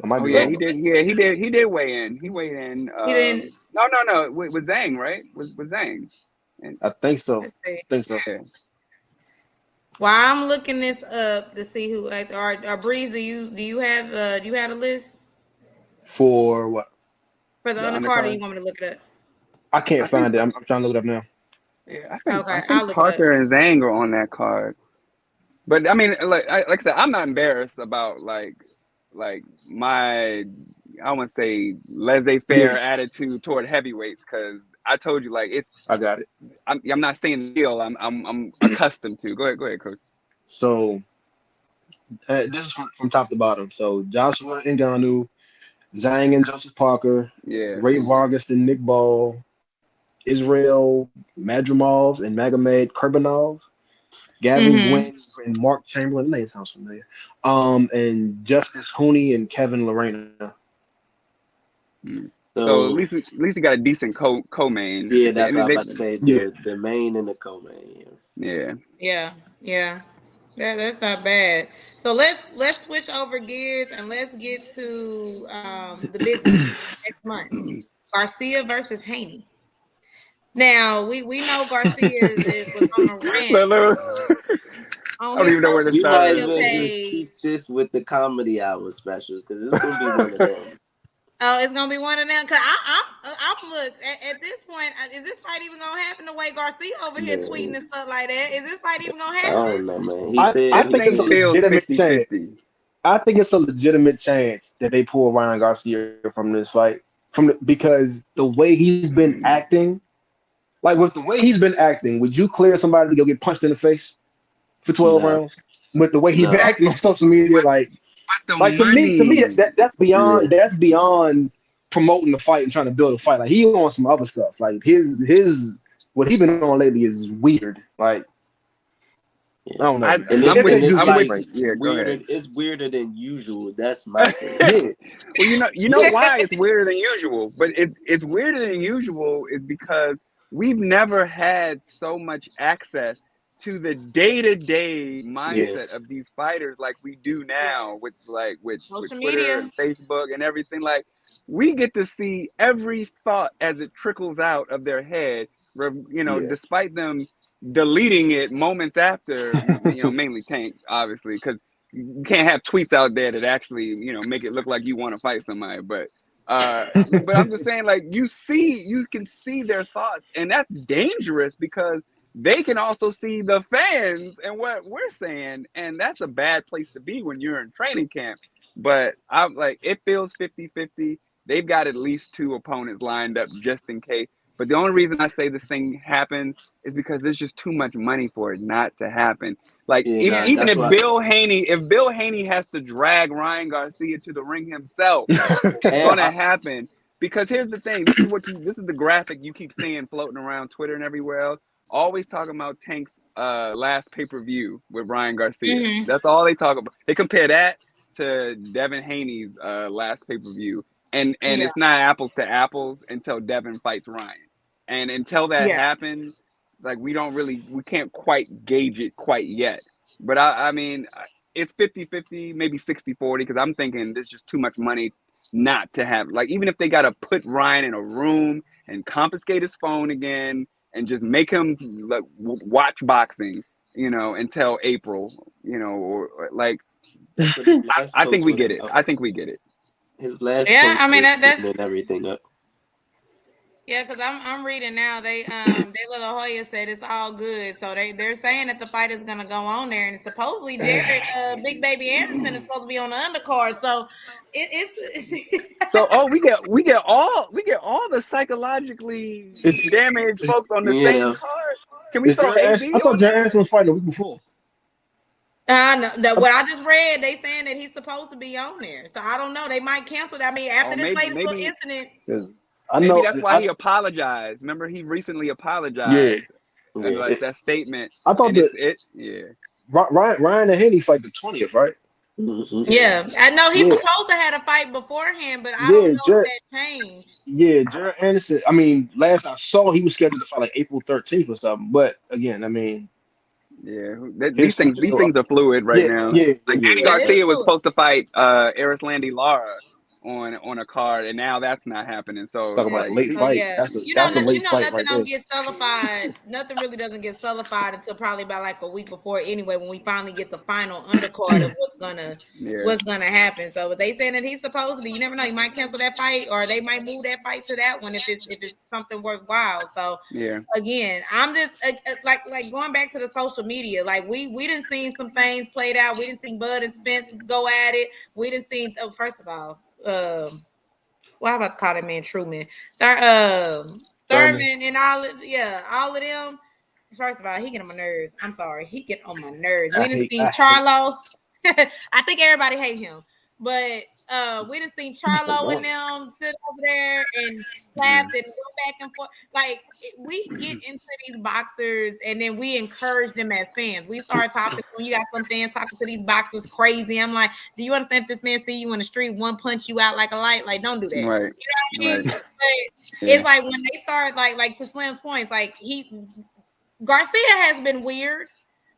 I might Oh be yeah, you. wrong he though. did. Yeah, he did weigh in. He weighed in. He didn't. No, with Zhang, right? With Zhang. And I think so. Let's see. I think so. yeah. While I'm looking this up to see who are Breeze, do you have a list For what? for the The undercard, or you undercard. want me to look it I can't I think. find it. I'm trying to look it up now. Yeah, up? I Okay, think I'll look it up. Parker and Zhang are on that card. But I mean, like I said, I'm not embarrassed about like my, I want to say, laissez-faire Yeah, attitude toward heavyweights, because I told you, like, it's I got it. I'm not saying the deal. I'm accustomed to. Go ahead, coach. So this is from top to bottom. So Joshua Ngannou, Zhang and Joseph Parker, Yeah. Ray Vargas and Nick Ball, Israel Madrimov and Magomed Kurbanov, Gavin Mm-hmm. Gwynn and Mark Chamberlain. Name sounds familiar. And Justice Hooney and Kevin Lorena. Mm. So So at least you got a decent co-main. yeah, It's, that's and what I was they, about to say. Yeah. The main and the co-main. yeah. Yeah, yeah. That's not bad. So let's switch over gears and let's get to the big one next month. Garcia versus Haney. Now we know Garcia was on a rant Look, look, I on don't his even know where to social We start might with as media this well thing. just keep page. this with the comedy hour special because it's gonna be one of them. Oh, it's gonna be one of them. Cause I'm look at this point. Is this fight even gonna happen? The way Garcia over here tweeting Man, and stuff like that. Is this fight even gonna I happen? don't know, man. I This He think it's thing a said feels legitimate chance. 50-50. I think it's a legitimate chance that they pull Ryan Garcia from this fight because the way he's been acting, like with the way he's been acting, would you clear somebody to go get punched in the face for 12 no, rounds? With the way he's been no, acting on social media, But the like to me money. yeah, that's beyond promoting the fight and trying to build a fight. Like he on some other stuff. Like his what he been on lately is weird. Like I yeah. don't know. And If they do I'm get with him like you. right, Yeah, go weirder. ahead. It's weirder than usual. That's my thing. yeah, Well, you know yeah. why it's weirder than usual, but it's weirder than usual is because we've never had so much access to the day-to-day Yeah, mindset of these fighters like we do Right. now with with Social Twitter media. and Facebook and everything. Like, we get to see every thought as it trickles out of their head, Yeah. despite them deleting it moments after, mainly Tank, obviously, because you can't have tweets out there that actually, make it look like you want to fight somebody. But I'm just saying, like, you can see their thoughts, and that's dangerous because they can also see the fans and what we're saying, and that's a bad place to be when you're in training camp. But I'm like, it feels 50-50. They've got at least two opponents lined up just in case. But the only reason I say this thing happens is because there's just too much money for it not to happen. Like, yeah. if, Nah, Yeah. even that's if why. Bill Haney has to drag Ryan Garcia to the ring himself, it's And gonna happen. Because here's the thing: this is the graphic you keep seeing floating around Twitter and everywhere else. Always talking about Tank's last pay-per-view with Ryan Garcia. Mm-hmm. That's all they talk about. They compare that to Devin Haney's last pay-per-view, and Yeah. it's not apples to apples until Devin fights Ryan. And until that Yeah. happens, like, we can't quite gauge it quite yet. But I mean, it's 50-50, maybe 60-40, because I'm thinking there's just too much money not to have. Like, even if they got to put Ryan in a room and confiscate his phone again and just make him, like, watch boxing, until April, or like, that's what his last I think post we was get it. about. I think we get it. His last Yeah. I post mean was that's cleaning everything up. yeah. Because I'm reading now. De La Hoya said it's all good. So they're saying that the fight is gonna go on there, and supposedly Jared Big Baby Anderson is supposed to be on the undercard. So it's So, we get all the psychologically Is, damaged is, folks on the same Yeah, card. Can we is throw Jared Anderson? I AB thought on Jared there? Anderson was fighting the week before. No, what I just read, they saying that he's supposed to be on there. So I don't know. They might cancel that. I mean, after Oh, this maybe latest little maybe incident, 'Cause I maybe know. that's why he apologized. Remember, he recently Yeah. apologized and, yeah. like, that statement, I thought and that yeah, Ryan and Haney fight the 20th, right? Hmm. yeah. yeah, I know he's Yeah. supposed to have a fight beforehand, but I don't Yeah. know if that changed. Jared Anderson. I mean, last I saw, he was scheduled to fight like April 13th or something. But again, I mean, Yeah, his these so things are fluid right yeah, now. yeah, Like, yeah. Danny Yeah, it's Garcia was fluid. supposed to fight Erislandy Lara on a card, and now that's not happening. So Talk about a like, late Oh fight. yeah, That's a late fight nothing right there. don't get solidified. Nothing really doesn't get solidified until probably about like a week before anyway, when we finally get the final undercard of yeah, what's gonna happen. So if they saying that he's supposed to be, you never know. He might cancel that fight, or they might move that fight to that one if it's something worthwhile. So yeah, again, I'm just like going back to the social media. Like we didn't see some things played out. We didn't see Bud and Spence go at it. We didn't see. First of all, well, I'm about to call that man Truman. Thurman. Thurman and all of them. First of all, he get on my nerves. I'm sorry, he get on my nerves. We didn't see I hate Charlo. I think everybody hate him, but we didn't see Charlo and them sit over there and clap and go back and forth. Like we get into these boxers and then we encourage them as fans. We start talking when you got some fans talking to these boxers crazy. I'm like, do you understand if this man see you in the street, one punch you out like a light? Like, don't do that. right, You know what I mean? right, But yeah, it's like when they start like to Slim's points, like Garcia has been weird,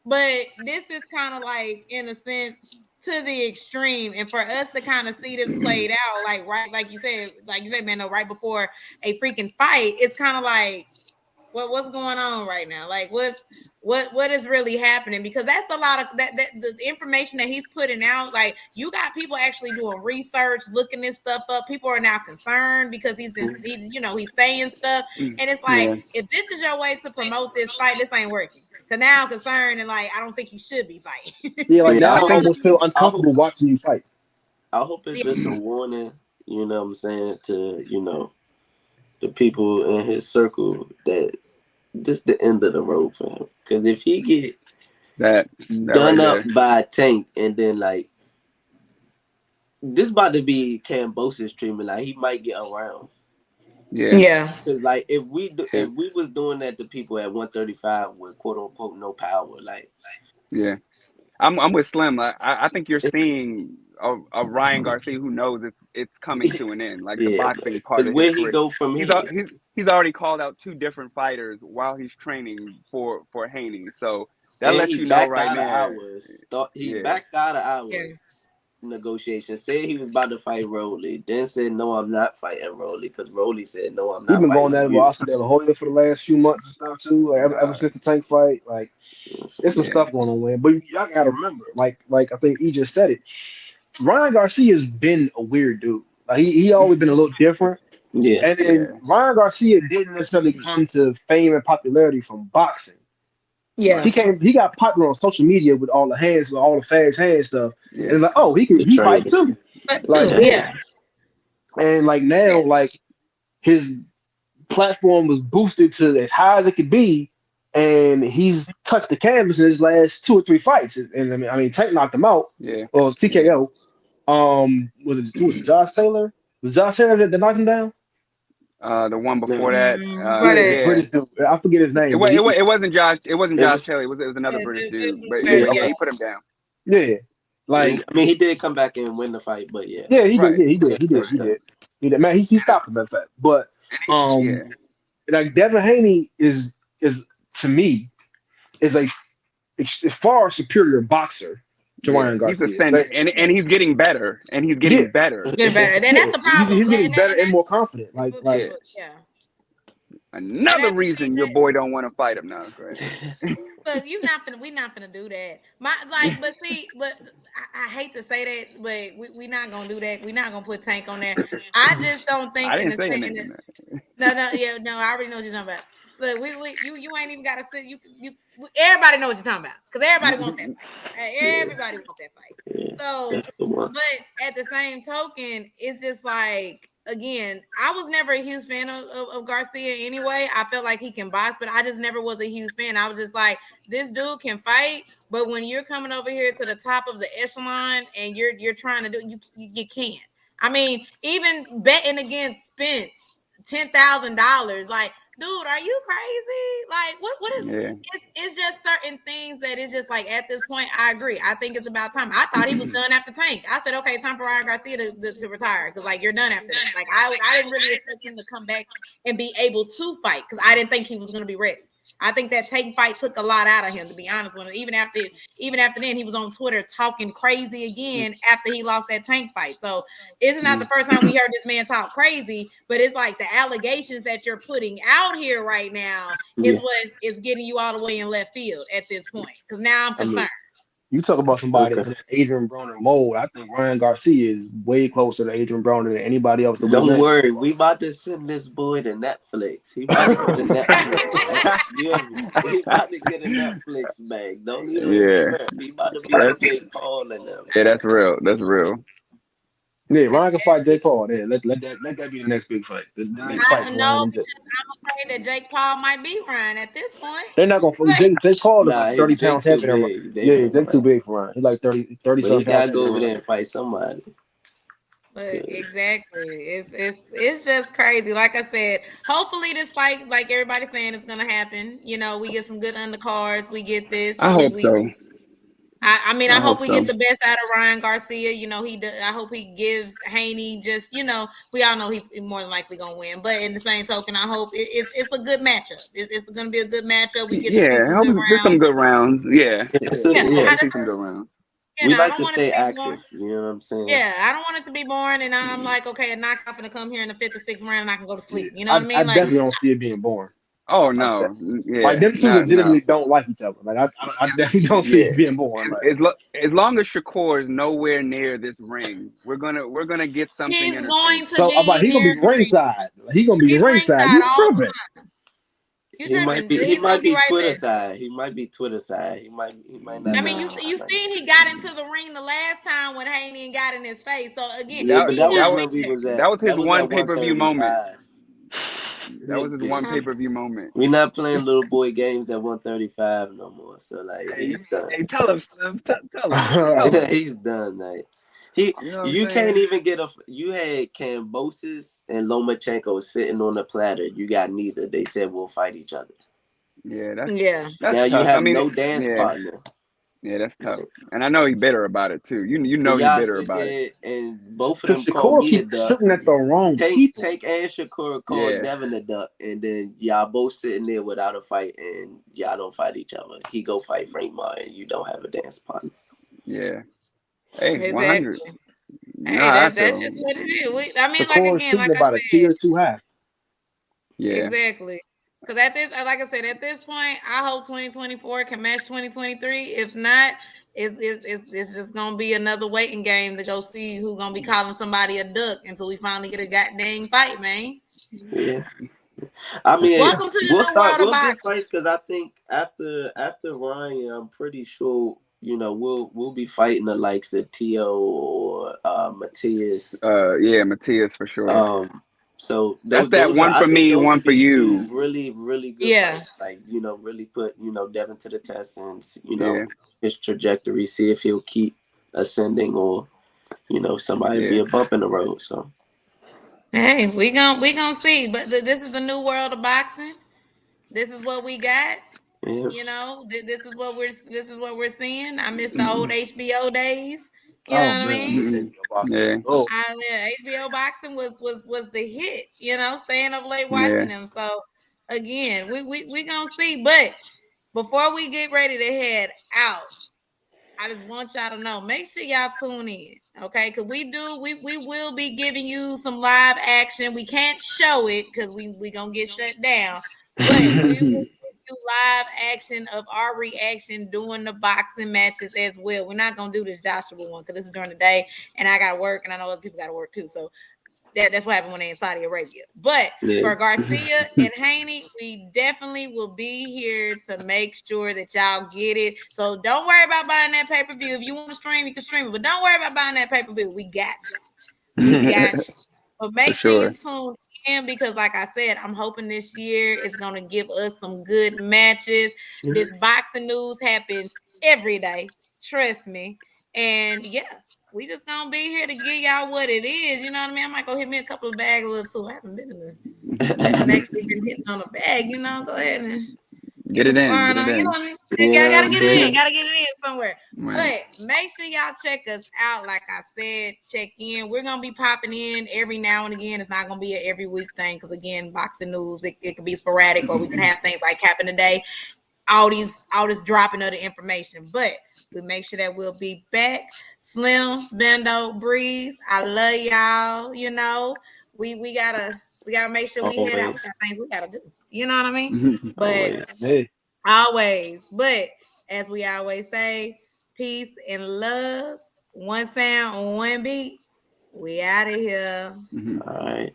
but this is kind of like in a sense to the extreme, and for us to kind of see this played out, like you said, man, no, right before a freaking fight, it's kind of like what's going on right now? Like what is really happening? Because that's a lot of that the information that he's putting out. Like you got people actually doing research, looking this stuff up. People are now concerned because he's saying stuff, and it's like yeah, if this is your way to promote this fight, this ain't working. Cause now I'm concerned and like I don't think you should be fighting. Yeah, like yeah. now I I think almost feel I hope uncomfortable watching you fight. I hope it's just a warning. You know what I'm saying, to the people in his circle, that this the end of the road for him. Because if he get that done right up there. by Tank, and then like this about to be Cambosis treatment, like he might get around. Yeah, Yeah. Cause like yeah, if we was doing that to people at 135 with quote unquote no power, like yeah. I'm with Slim. I think you're seeing a Ryan Garcia who knows it's coming to an end, like the yeah, boxing part because of his where he career. go from He's here? al- he's he's already called out two different fighters while he's training for Haney. So that And lets he you know backed right out of there. hours. He Yeah, backed out of Yeah. hours negotiations. Said he was about to fight Rolly. Then said no, I'm not fighting Rolly, because Rolly said no, I'm He not been going fighting at it with you. Oscar De La Hoya for the last few months and stuff too. Like, ever uh, since the Tank fight, like there's some yeah, stuff going on, man. But y'all gotta remember, like I think E just said it. Ryan Garcia's been a weird dude. Like he always been a little different. Yeah, And then yeah, Ryan Garcia didn't necessarily come to fame and popularity from boxing. Yeah. right, He got popular on social media with all the hands, with all the fast hand stuff. yeah, And like, oh, the he fight training. too. But Like, too, Yeah, yeah. yeah. And like now, Yeah. like his platform was boosted to as high as it could be, and he's touched the canvas in his last two or three fights. And I mean, Tank knocked him out, yeah, or yeah. TKO. Was it Josh Taylor? Was Josh Taylor that knocked him down? The one before no, that, But Yeah, the yeah. British dude. I forget his It, name, wa- but it, wa- it wasn't Josh. It wasn't it Josh was Taylor. It was another British dude. But yeah. yeah, yeah. he put him down. yeah, like I mean, he did come back and win the fight, but yeah, yeah, he did. Right, Yeah, he did. good He did. touch He though. did. He did. Man, he stopped him that fact. But um, yeah, like Devin Haney is to me is a far superior boxer to yeah. Ryan He's Garcia. ascending, and he's getting better, and he's Yeah, getting better. Getting better. Then yeah, that's the problem. he's getting And, better and and more confident. Yeah. yeah. And Another that's the thing reason your that boy don't want to fight him now. Go ahead. look, we not gonna do that. But see, but I hate to say that, but we not gonna do that. We not gonna put Tank on there. I just don't think I didn't say anything. no, I already know what you're talking about. Look, you ain't even gotta sit. Everybody know what you're talking about because everybody want that fight. Yeah, Everybody want that fight. yeah, So, that's the one. but at the same token, it's just like again, I was never a huge fan of Garcia anyway. I felt like he can box, but I just never was a huge fan. I was just like, this dude can fight, but when you're coming over here to the top of the echelon and you're trying to do you can't. I mean, even betting against Spence $10,000, like, dude, are you crazy? Like, what is Yeah, it's just certain things that it's just like at this point, I agree. I think it's about time. I thought he was done after Tank. I said, okay, time for Ryan Garcia to retire because like you're done after that. Like I didn't really expect him to come back and be able to fight because I didn't think he was gonna be ready. I think that Tank fight took a lot out of him, to be honest with him. Even after then, he was on Twitter talking crazy again after he lost that Tank fight. So it's not the first time we heard this man talk crazy, but it's like the allegations that you're putting out here right now is what is getting you all the way in left field at this point. Because now I'm concerned. You talk about somebody that's in Adrian Broner mold. I think Ryan Garcia is way closer to Adrian Broner than anybody else that we Don't met. worry, we about to send this boy to Netflix. He about to get a Netflix. He about to get a Netflix bag. Don't even trip. He about to be on Jake Paul and them. Yeah, that's real. That's real. Yeah, Ryan can fight Jake Paul. Yeah, let that be the next big fight. The next I fight, don't Ryan know, and Jake. because I'm afraid that Jake Paul might beat Ryan at this point. They're not gonna fight. But Jake Paul is Nah, like 30 Jake pounds too heavier than Ryan. big. They Yeah, won't Jake too fight. big for Ryan. He's like 30 But he something pounds gotta heavier go than over Ryan. there and fight somebody. exactly, it's just crazy. Like I said, hopefully this fight, like everybody's saying, is gonna happen. You know, we get some good undercards. We get this. I hope so. I mean, I hope we so. get the best out of Ryan Garcia. You know, I hope he gives Haney just. You know, we all know he more than likely gonna win. But in the same token, I hope it's a good matchup. It's gonna be a good matchup. We get to see I some hope good there's some rounds. good rounds. Yeah, Yeah, see some good rounds. We I like don't to want it to stay be boring. active. You know what I'm saying? Yeah, I don't want it to be boring, and I'm like, okay, a knockout gonna come here in the 5th or 6th round, and I can go to sleep. You know what I I mean? Like, definitely don't see it being boring. Oh no, Like them two legitimately don't like each other. Like I definitely don't see it being boring. Like, as long as Shakur is nowhere near this ring, we're gonna get something he's entertaining. going to so I'm like, be he gonna near be the ring. ringside. He gonna be He's ringside. ringside You all the tripping? time. You He might tripping? be. He He's gonna might be be right Twitter there. side. He might be Twitter side. He might not. I mean, Be you seen he got into the ring the last time when Haney got in his face. So again, Yeah, but he's that was gonna when be we was there. at. That was his That was one at pay-per-view moment. 135. That was his one pay-per-view moment. We're not playing little boy games at 135 no more. So like he's done. Hey, tell him, Slim. Tell him. He's done. Like You know what you I'm can't saying? even get a. You had Kambosos and Lomachenko sitting on the platter. You got neither. They said we'll fight each other. Yeah, that's Now tough. you I have mean, no dance partner. yeah, that's tough. And I know he's bitter about it too. You So know he's y'all bitter sit about it. there and both of Because them call Shakur me a keep duck. shooting at the wrong people. Tank and Shakur called Yeah. Devin a duck, and then y'all both sitting there without a fight, and y'all don't fight each other. He go fight Frank Martin. You don't have a dance partner. Yeah. Hey, Exactly. 100. You know Hey, how I that's feel. just what it is. I mean, like Shakur is again, shooting like I about a said, tier too high. Yeah. exactly. Because at this, like I said, at this point, I hope 2024 can match 2023. If not, it's just gonna be another waiting game to go see who's gonna be calling somebody a duck until we finally get a goddamn fight, man. Yeah, I mean, Welcome to the new world of We'll boxing. get fights because I think after Ryan, I'm pretty sure we'll be fighting the likes of Tio or Matthias. Yeah, Matthias for sure. So That's that one I for think me, those one would for be two you. really good fights. Like really put Devin to the test and his trajectory. See if he'll keep ascending or somebody be a bump in the road. So Hey, we gonna see. But this is the new world of boxing. This is what we got. yeah. You know, this is what we're seeing. I miss the old HBO days. You know Oh what I man, I mean? miss HBO boxing. Yeah. Oh, HBO boxing was the hit. You know, staying up late Yeah. watching them. So again, we gonna see. But before we get ready to head out, I just want y'all to know, make sure y'all tune in, okay? Because we will be giving you some live action. We can't show it because we gonna get shut down, but we will give you live action of our reaction during the boxing matches as well. We're not gonna do this Joshua one because this is during the day, and I gotta work, and I know other people gotta work too. So that's what happened when they're in Saudi Arabia. But for Garcia and Haney, we definitely will be here to make sure that y'all get it. So don't worry about buying that pay-per-view. If you want to stream, you can stream it. But don't worry about buying that pay-per-view. We got you. We got you. But make sure you tune in because, like I said, I'm hoping this year is going to give us some good matches. This boxing news happens every day. Trust me. And yeah. We just gonna be here to give y'all what it is. You know what I mean? I might go hit me a couple of bags a little too. I haven't actually been hitting on a bag. Go ahead and Get it in. Get it You know in. what I mean? Yeah, Gotta get it yeah. in. Gotta get it in somewhere. Right. But make sure y'all check us out. Like I said, check in. We're gonna be popping in every now and again. It's not gonna be an every week thing because again, boxing news it could be sporadic, or we can have things like happen today. All this dropping of the information. But we make sure that we'll be back. Slim, Bando, Breeze. I love y'all. You know, we gotta make sure we head out. We Always. got things we gotta do. You know what I mean? But Always. Hey, always. But as we always say, peace and love. One sound, one beat. We out of here. All right.